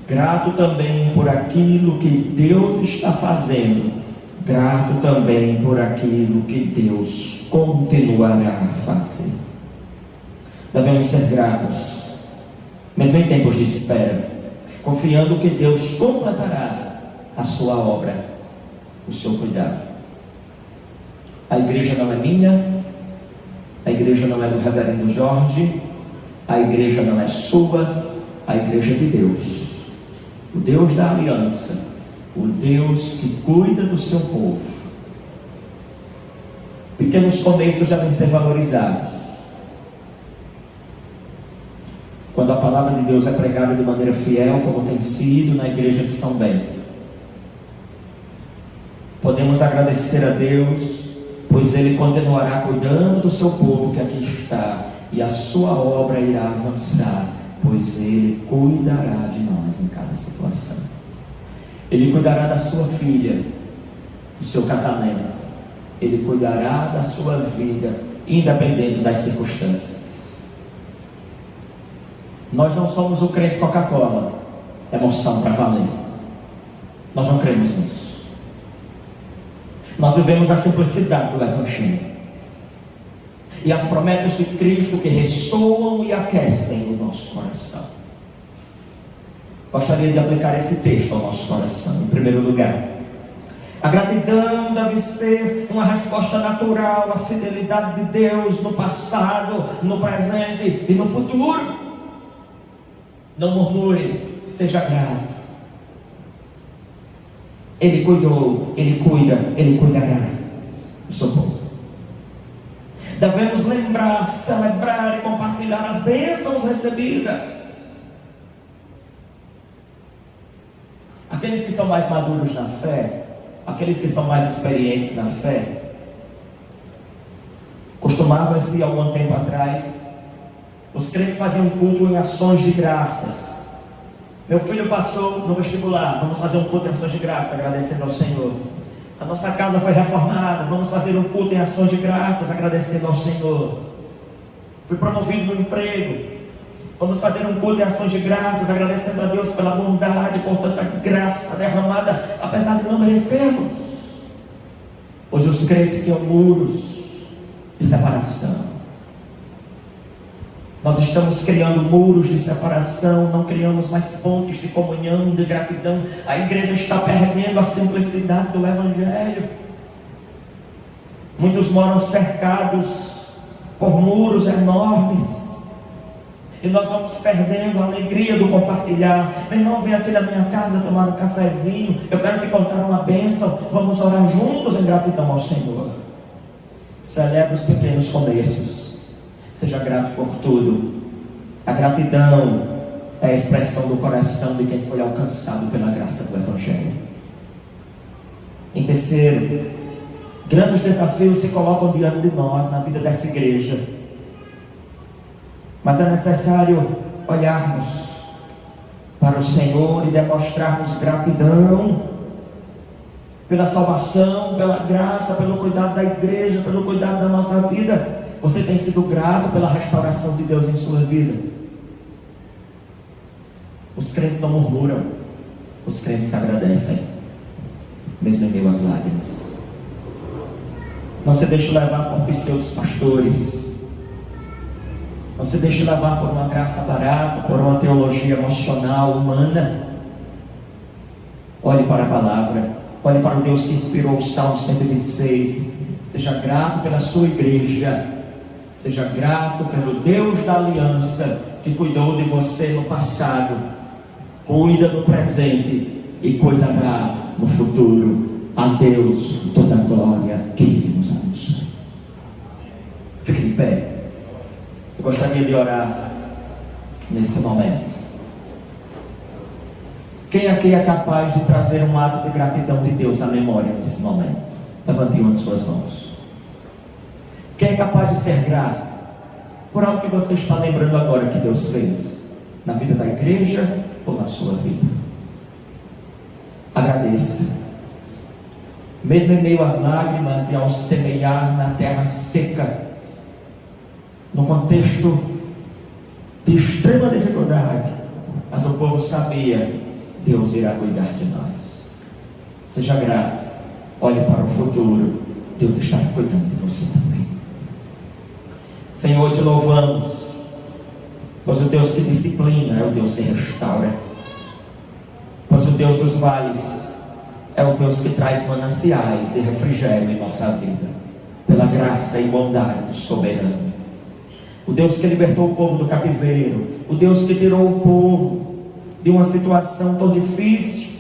grato também por aquilo que Deus está fazendo, grato também por aquilo que Deus continuará a fazer. Devemos ser gratos, mesmo em tempos de espera, confiando que Deus completará a sua obra, o seu cuidado. A igreja não é minha, a igreja não é do reverendo Jorge, a igreja não é sua, a igreja é de Deus, o Deus da aliança, o Deus que cuida do seu povo. Pequenos começos devem ser valorizados. Quando a palavra de Deus é pregada de maneira fiel, como tem sido na igreja de São Bento, podemos agradecer a Deus, pois Ele continuará cuidando do seu povo que aqui está, e a sua obra irá avançar, pois Ele cuidará de nós em cada situação. Ele cuidará da sua filha, do seu casamento, Ele cuidará da sua vida, independente das circunstâncias. Nós não somos o crente Coca-Cola, emoção para valer. Nós não cremos nisso. Nós vivemos a simplicidade do Evangelho e as promessas de Cristo que ressoam e aquecem o nosso coração. Gostaria de aplicar esse texto ao nosso coração. Em primeiro lugar, a gratidão deve ser uma resposta natural à fidelidade de Deus no passado, no presente e no futuro. Não murmure, seja grato. Ele cuidou, Ele cuida, Ele cuidará do seu povo. Devemos lembrar, celebrar e compartilhar as bênçãos recebidas. Aqueles que são mais maduros na fé, aqueles que são mais experientes na fé, costumava-se algum tempo atrás, os crentes faziam culto em ações de graças. Meu filho passou no vestibular, vamos fazer um culto em ações de graças, agradecendo ao Senhor. A nossa casa foi reformada, vamos fazer um culto em ações de graças, agradecendo ao Senhor. Fui promovido no emprego, vamos fazer um culto em ações de graças, agradecendo a Deus pela bondade, por tanta graça derramada, apesar de não merecermos. Hoje os crentes criam muros de separação. Nós estamos criando muros de separação, não criamos mais pontes de comunhão, de gratidão. A igreja está perdendo a simplicidade do Evangelho. Muitos moram cercados por muros enormes, e nós vamos perdendo a alegria do compartilhar. Meu irmão, vem aqui na minha casa tomar um cafezinho, eu quero te contar uma bênção, vamos orar juntos em gratidão ao Senhor. Celebre os pequenos começos. Seja grato por tudo. A gratidão é a expressão do coração de quem foi alcançado pela graça do Evangelho. Em terceiro, grandes desafios se colocam diante de nós na vida dessa igreja, mas é necessário olharmos para o Senhor e demonstrarmos gratidão pela salvação, pela graça, pelo cuidado da igreja, pelo cuidado da nossa vida. Você tem sido grato pela restauração de Deus em sua vida? Os crentes não murmuram, os crentes agradecem, mesmo em meio às lágrimas. Não se deixe levar por pseudos pastores, não se deixe levar por uma graça barata, por uma teologia emocional, humana. Olhe para a palavra, olhe para o Deus que inspirou o Salmo 126. Seja grato pela sua igreja. Seja grato pelo Deus da aliança que cuidou de você no passado, cuida no presente e cuidará no futuro. A Deus toda a glória, que Ele nos abençoe. Fique de pé. Eu gostaria de orar nesse momento. Quem aqui é capaz de trazer um ato de gratidão de Deus à memória nesse momento? Levante uma de suas mãos. Quem é capaz de ser grato por algo que você está lembrando agora que Deus fez na vida da igreja ou na sua vida? Agradeça. Mesmo em meio às lágrimas e ao semear na terra seca, no contexto de extrema dificuldade, mas o povo sabia: Deus irá cuidar de nós. Seja grato, olhe para o futuro, Deus está cuidando de você também. Senhor, te louvamos, pois o Deus que disciplina é o Deus que restaura, pois o Deus dos vales é o Deus que traz mananciais de refrigério em nossa vida, pela graça e bondade do soberano. O Deus que libertou o povo do cativeiro, o Deus que tirou o povo de uma situação tão difícil,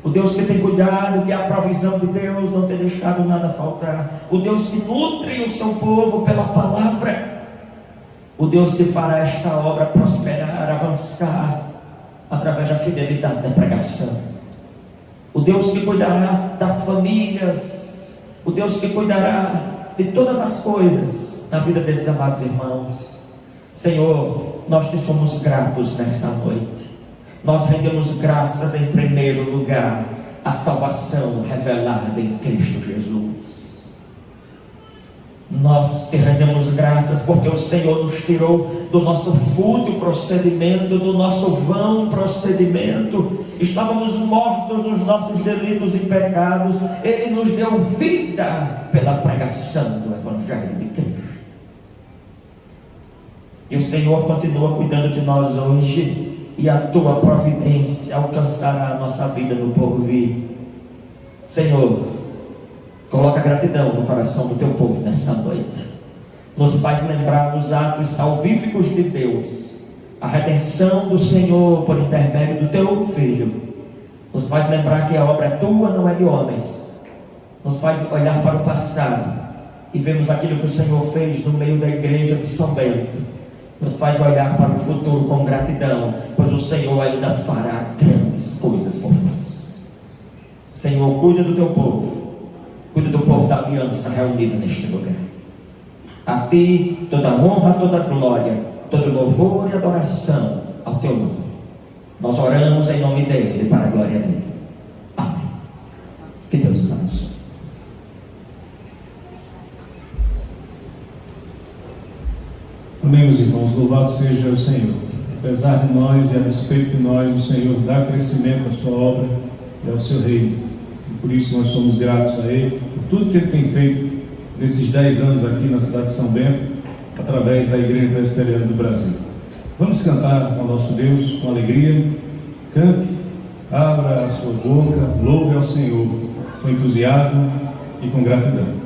o Deus que tem cuidado, que a provisão de Deus não tem deixado nada faltar, o Deus que nutre o seu povo pela palavra, o Deus que fará esta obra prosperar, avançar, através da fidelidade da pregação, o Deus que cuidará das famílias, o Deus que cuidará de todas as coisas na vida desses amados irmãos. Senhor, nós te somos gratos nesta noite. Nós rendemos graças em primeiro lugar à salvação revelada em Cristo Jesus. Nós te rendemos graças porque o Senhor nos tirou do nosso fútil procedimento, do nosso vão procedimento. Estávamos mortos nos nossos delitos e pecados. Ele nos deu vida pela pregação do Evangelho de Cristo. E o Senhor continua cuidando de nós hoje, e a tua providência alcançará a nossa vida no porvir. Senhor, coloca gratidão no coração do teu povo nessa noite. Nos faz lembrar dos atos salvíficos de Deus, a redenção do Senhor por intermédio do teu Filho. Nos faz lembrar que a obra é tua, não é de homens. Nos faz olhar para o passado e vemos aquilo que o Senhor fez no meio da igreja de São Bento. Nos faz olhar para o futuro com gratidão, pois o Senhor ainda fará grandes coisas por nós. Senhor, cuida do teu povo, cuida do povo da aliança reunido neste lugar. A ti toda honra, toda glória, todo louvor e adoração ao teu nome. Nós oramos em nome dele e para a glória dele. Amém. Que Deus nos abençoe. Amém, meus irmãos, louvado seja o Senhor. Apesar de nós e a despeito de nós, o Senhor dá crescimento à sua obra e ao seu reino. E por isso nós somos gratos a Ele, por tudo que Ele tem feito nesses 10 anos aqui na cidade de São Bento, através da Igreja Presbiteriana do Brasil. Vamos cantar ao nosso Deus com alegria. Cante, abra a sua boca, louve ao Senhor com entusiasmo e com gratidão.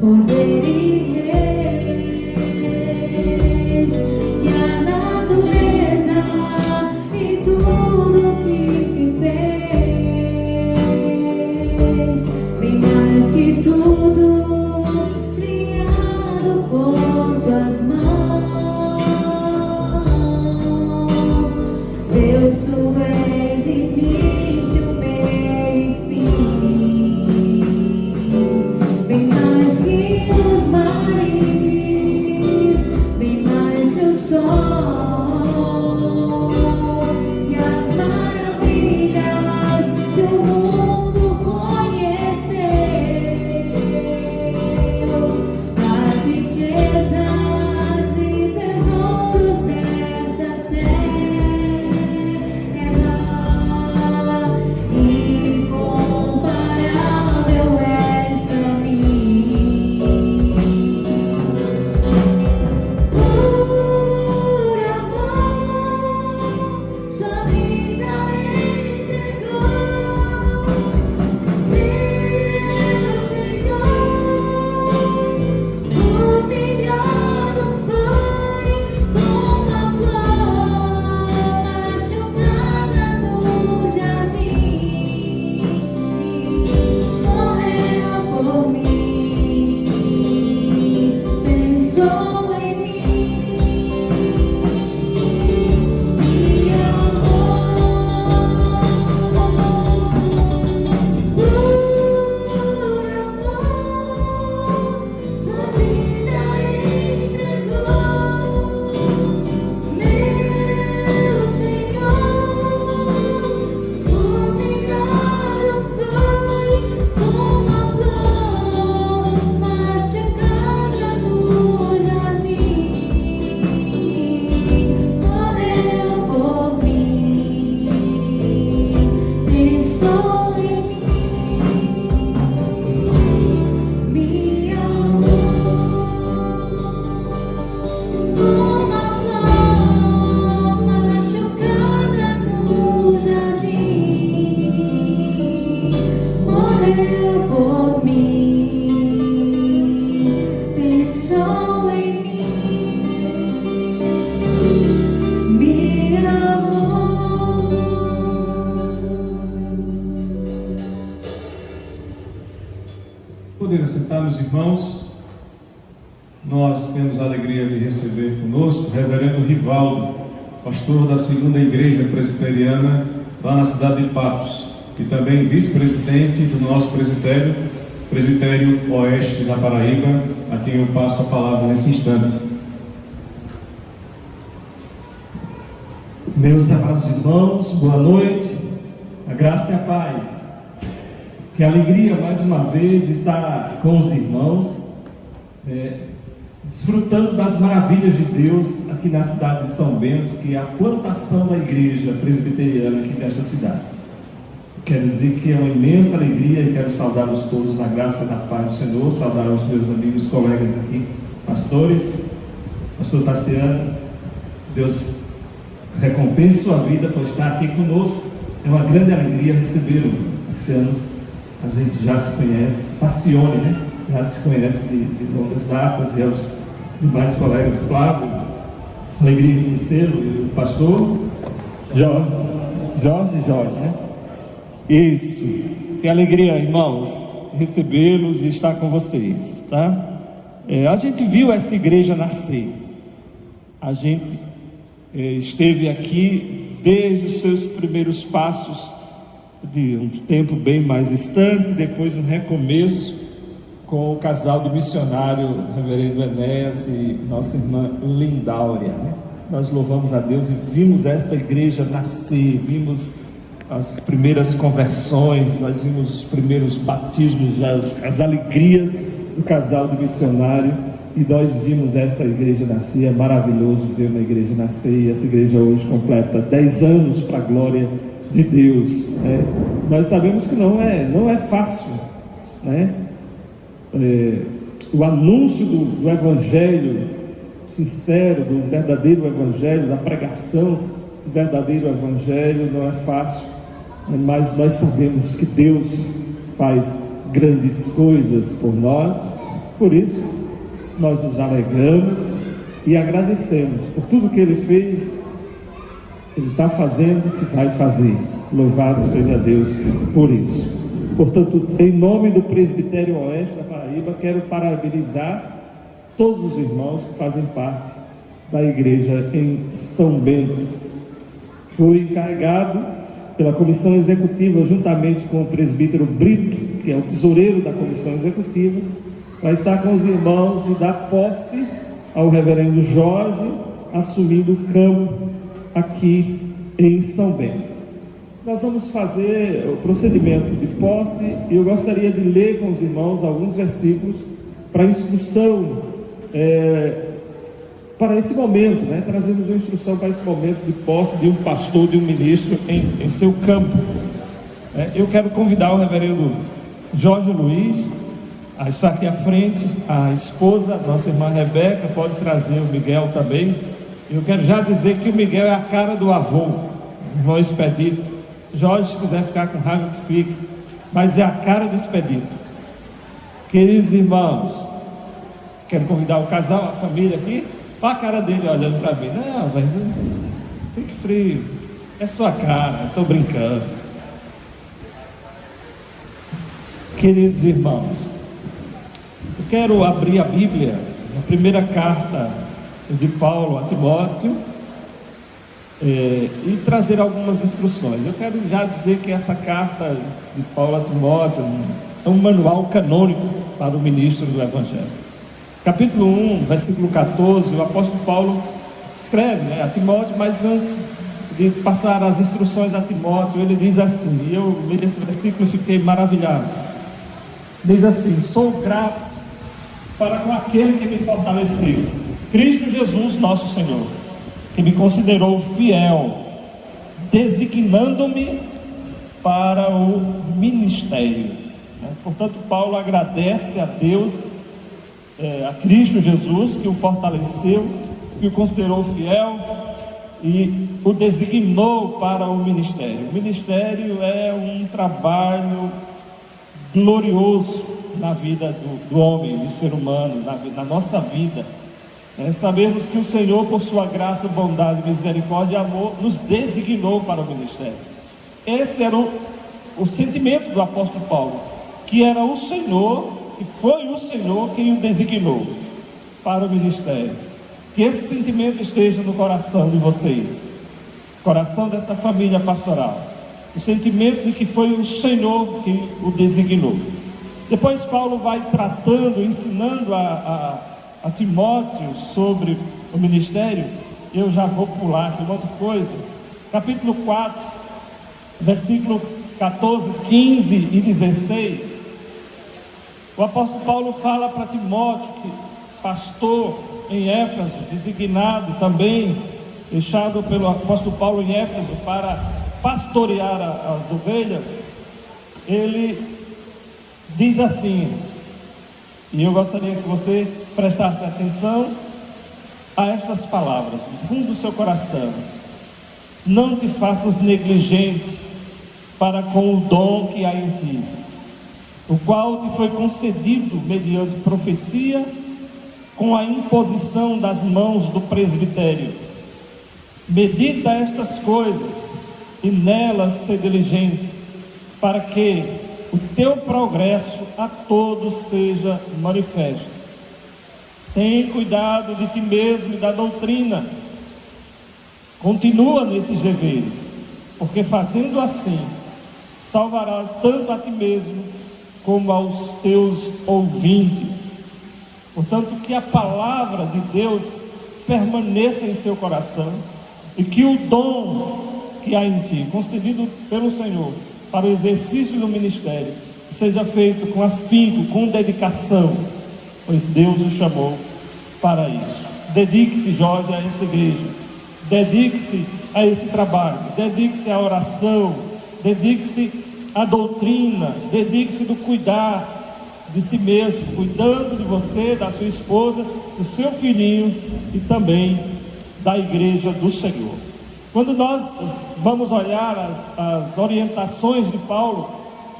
Poder e rei. poder assentar, meus irmãos. Nós temos a alegria de receber conosco o reverendo Rivaldo, pastor da segunda igreja presbiteriana lá na cidade de Patos, e também vice-presidente do nosso presbitério Oeste da Paraíba, a quem eu passo a palavra nesse instante. Meus amados irmãos, boa noite, a graça e a paz. Que alegria mais uma vez estar com os irmãos, desfrutando das maravilhas de Deus aqui na cidade de São Bento, que é a plantação da igreja presbiteriana aqui nesta cidade. Quero dizer que é uma imensa alegria e quero saudá-los todos na graça e na paz do Senhor, saudar os meus amigos, colegas aqui, pastores, pastor Tassiano. Deus recompense sua vida por estar aqui conosco. É uma grande alegria recebê-lo. Esse ano a gente já se conhece, Passione, né? Já se conhece de longas datas, e aos demais colegas, Flávio, alegria de conhecê-lo, e o pastor Jorge, né? Isso, que alegria, irmãos, recebê-los e estar com vocês, tá? A gente viu essa igreja nascer, a gente esteve aqui desde os seus primeiros passos, de um tempo bem mais distante, depois um recomeço com o casal de missionário, reverendo Enéas e nossa irmã Lindáurea, né? Nós louvamos a Deus e vimos esta igreja nascer, vimos as primeiras conversões, nós vimos os primeiros batismos, as alegrias do casal de missionário, e nós vimos essa igreja nascer. É maravilhoso ver uma igreja nascer, e essa igreja hoje completa 10 anos para a glória de Deus, né? Nós sabemos que não é fácil, né? O anúncio do evangelho sincero, do verdadeiro evangelho, da pregação do verdadeiro evangelho não é fácil, mas nós sabemos que Deus faz grandes coisas por nós. Por isso nós nos alegramos e agradecemos por tudo que Ele fez, Ele está fazendo, que vai fazer. Louvado seja Deus por isso. Portanto, em nome do Presbitério Oeste da Paraíba, quero parabenizar todos os irmãos que fazem parte da igreja em São Bento. Fui encarregado pela comissão executiva, juntamente com o presbítero Brito, que é o tesoureiro da comissão executiva, para estar com os irmãos e dar posse ao reverendo Jorge, assumindo o campo aqui em São Bento. Nós vamos fazer o procedimento de posse, e eu gostaria de ler com os irmãos alguns versículos para instrução, para esse momento, né? Trazemos uma instrução para esse momento de posse de um pastor, de um ministro em seu campo. Eu quero convidar o reverendo Jorge Luiz a estar aqui à frente, a esposa, nossa irmã Rebeca, pode trazer o Miguel também. Eu quero já dizer que o Miguel é a cara do avô, irmão Expedito. Jorge, se quiser ficar com raiva, que fique, mas é a cara do Expedito. Queridos irmãos, quero convidar o casal, a família aqui. Olha a cara dele olhando para mim. Não, mas fique frio, é sua cara, estou brincando. Queridos irmãos, eu quero abrir a Bíblia na primeira carta de Paulo a Timóteo, e trazer algumas instruções. Eu quero já dizer que essa carta de Paulo a Timóteo é um manual canônico para o ministro do Evangelho. Capítulo 1, versículo 14, o apóstolo Paulo escreve, a Timóteo, mas antes de passar as instruções a Timóteo, ele diz assim, e eu li esse versículo e fiquei maravilhado. Diz assim: sou grato para com aquele que me fortaleceu, Cristo Jesus nosso Senhor, que me considerou fiel, designando-me para o ministério. Portanto, Paulo agradece a Deus, a Cristo Jesus, que o fortaleceu, que o considerou fiel e o designou para o ministério. O ministério é um trabalho glorioso na vida do homem, do ser humano, na nossa vida. Sabemos que o Senhor, por sua graça, bondade, misericórdia e amor, nos designou para o ministério. Esse era o sentimento do apóstolo Paulo, que era o Senhor que foi o Senhor quem o designou para o ministério. Que esse sentimento esteja no coração de vocês, coração dessa família pastoral, o sentimento de que foi o Senhor que o designou. Depois Paulo vai tratando, ensinando a Timóteo sobre o ministério. Eu já vou pular aqui uma outra coisa. Capítulo 4, versículo 14, 15 e 16. O apóstolo Paulo fala para Timóteo, que pastor em Éfeso, designado também, deixado pelo apóstolo Paulo em Éfeso para pastorear as ovelhas. Ele diz assim, e eu gostaria que você prestasse atenção a estas palavras, do fundo do seu coração: não te faças negligente para com o dom que há em ti, o qual te foi concedido mediante profecia, com a imposição das mãos do presbitério. Medita estas coisas e nelas ser diligente, para que o teu progresso a todos seja manifesto. Tem cuidado de ti mesmo e da doutrina. Continua nesses deveres, porque fazendo assim, salvarás tanto a ti mesmo como aos teus ouvintes. Portanto, que a palavra de Deus permaneça em seu coração e que o dom que há em ti, concedido pelo Senhor para o exercício do ministério, seja feito com afinco, com dedicação, pois Deus o chamou para isso. Dedique-se, Jorge, a essa igreja, dedique-se a esse trabalho, dedique-se à oração, dedique-se à doutrina, dedique-se do cuidar de si mesmo, cuidando de você, da sua esposa, do seu filhinho e também da igreja do Senhor. Quando nós vamos olhar as orientações de Paulo,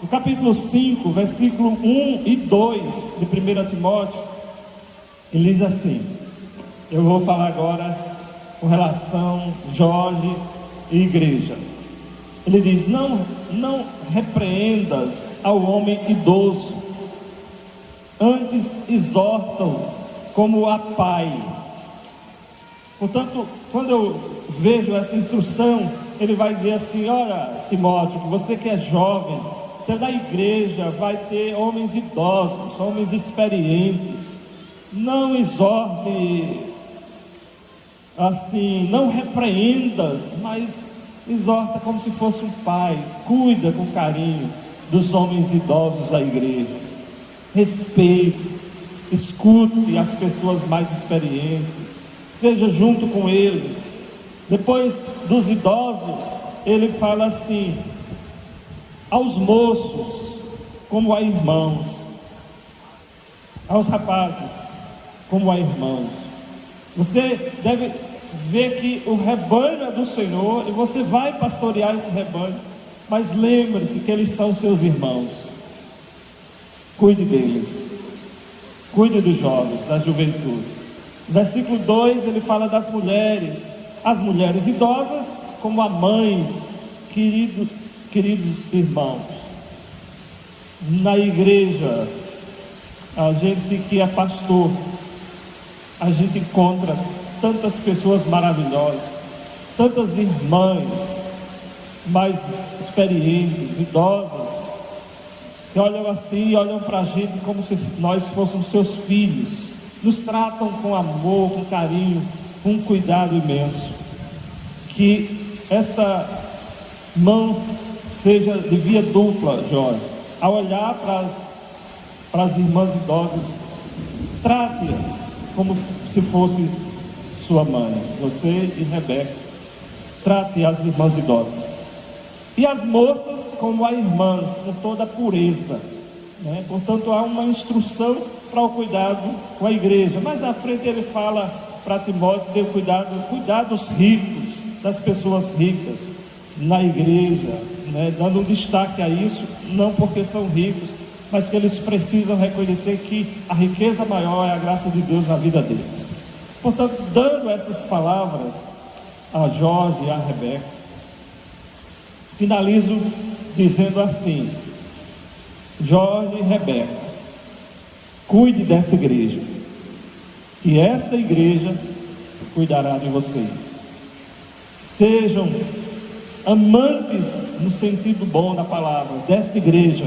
no capítulo 5, versículo 1 e 2 de 1 Timóteo, ele diz assim, eu vou falar agora com relação Jorge e igreja. Ele diz, não repreendas ao homem idoso, antes exortam como a pai. Portanto, quando eu vejo essa instrução, ele vai dizer assim, olha Timóteo, você que é jovem, você da igreja vai ter homens idosos, homens experientes. Não exorte assim, não repreendas, mas exorta como se fosse um pai. Cuida com carinho dos homens idosos da igreja. Respeite, escute as pessoas mais experientes, seja junto com eles. Depois dos idosos, ele fala assim, aos moços como a irmãos, aos rapazes como a irmãos. Você deve ver que o rebanho é do Senhor e você vai pastorear esse rebanho, mas lembre-se que eles são seus irmãos. Cuide deles, cuide dos jovens, da juventude. Versículo 2, ele fala das mulheres, as mulheres idosas como a mães, queridos irmãos. Na igreja, a gente que é pastor, a gente encontra tantas pessoas maravilhosas, tantas irmãs mais experientes, idosas, que olham assim, olham para a gente como se nós fôssemos seus filhos, nos tratam com amor, com carinho, com um cuidado imenso. Que essa mão seja de via dupla, Jorge, ao olhar para as irmãs idosas, trate-as como se fosse sua mãe, você e Rebeca, trate as irmãs idosas. E as moças como a irmãs, com toda a pureza, né? Portanto, há uma instrução para o cuidado com a igreja. Mais à frente ele fala para Timóteo de cuidar dos ricos, das pessoas ricas na igreja, né? Dando um destaque a isso, não porque são ricos, mas que eles precisam reconhecer que a riqueza maior é a graça de Deus na vida deles. Portanto, dando essas palavras a Jorge e a Rebeca, finalizo dizendo assim, Jorge e Rebeca, cuide dessa igreja, que esta igreja cuidará de vocês. Sejam amantes no sentido bom da palavra desta igreja,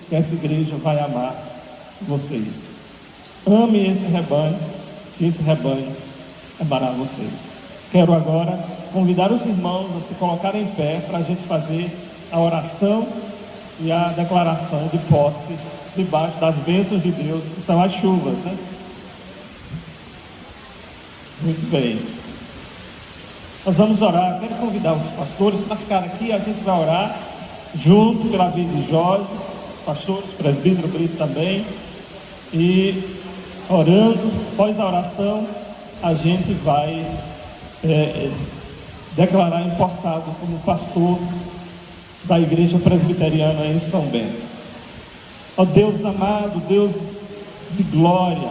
que essa igreja vai amar vocês. Ame esse rebanho, que esse rebanho amará vocês. Quero agora convidar os irmãos a se colocarem em pé para a gente fazer a oração e a declaração de posse debaixo das bênçãos de Deus, que são as chuvas, né? Muito bem. Nós vamos orar. Quero convidar os pastores para ficar aqui. A gente vai orar junto pela vida de Jorge, pastores, presbítero Brito também. E orando, após a oração, a gente vai declarar empossado como pastor da Igreja Presbiteriana em São Bento. Ó Deus amado, Deus de glória,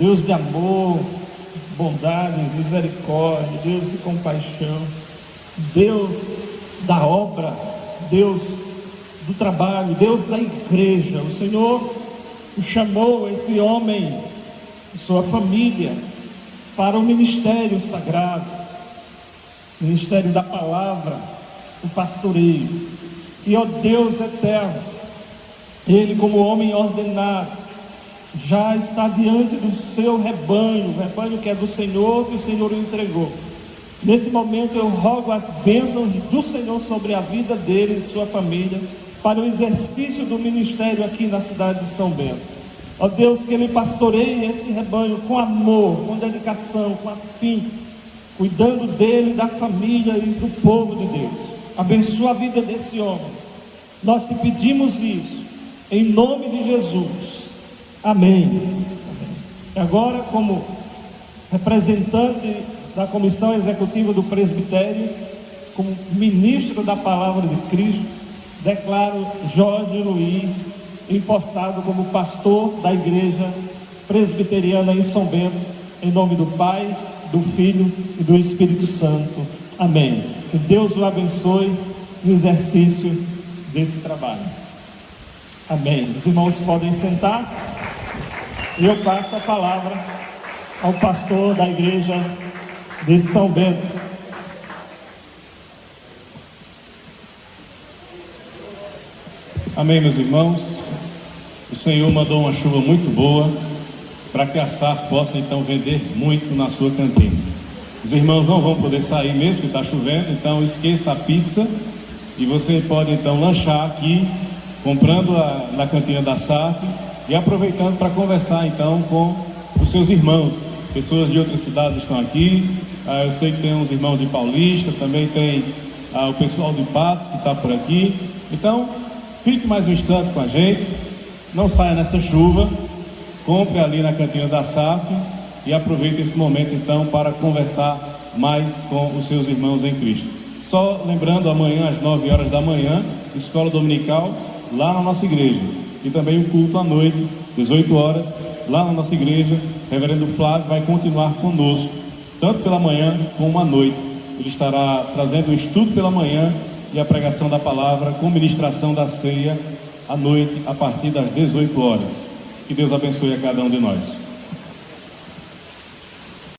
Deus de amor, bondade, misericórdia, Deus de compaixão, Deus da obra, Deus do trabalho, Deus da igreja. O Senhor chamou esse homem e sua família para o ministério sagrado, ministério da palavra, o pastoreio. E ó Deus eterno, ele como homem ordenado já está diante do seu rebanho, o rebanho que é do Senhor, que o Senhor o entregou. Nesse momento eu rogo as bênçãos do Senhor sobre a vida dele e sua família, para o exercício do ministério aqui na cidade de São Bento. Ó Deus, que ele pastoreie esse rebanho com amor, com dedicação, com afinco, cuidando dele, da família e do povo de Deus. Abençoa a vida desse homem. Nós te pedimos isso, em nome de Jesus. Amém. E agora, como representante da Comissão Executiva do Presbitério, como ministro da Palavra de Cristo, declaro Jorge Luiz empossado como pastor da Igreja Presbiteriana em São Bento, em nome do Pai, do Filho e do Espírito Santo. Amém. Que Deus o abençoe no exercício desse trabalho. Amém. Os irmãos podem sentar e eu passo a palavra ao pastor da Igreja de São Bento. Amém, meus irmãos. O Senhor mandou uma chuva muito boa para que a SAF possa então vender muito na sua cantina. Os irmãos não vão poder sair mesmo que está chovendo, então esqueça a pizza e você pode então lanchar aqui, comprando na cantina da SAF e aproveitando para conversar então com os seus irmãos. Pessoas de outras cidades estão aqui. Eu sei que tem uns irmãos de Paulista, também tem o pessoal de Patos que está por aqui. Então, fique mais um instante com a gente, não saia nessa chuva, compre ali na cantina da SAF e aproveite esse momento então para conversar mais com os seus irmãos em Cristo. Só lembrando, amanhã às 9 horas da manhã, escola dominical lá na nossa igreja, e também o culto à noite, 18 horas, lá na nossa igreja. Reverendo Flávio vai continuar conosco, tanto pela manhã como à noite. Ele estará trazendo o estudo pela manhã e a pregação da palavra com ministração da ceia à noite, a partir das 18 horas. Que Deus abençoe a cada um de nós.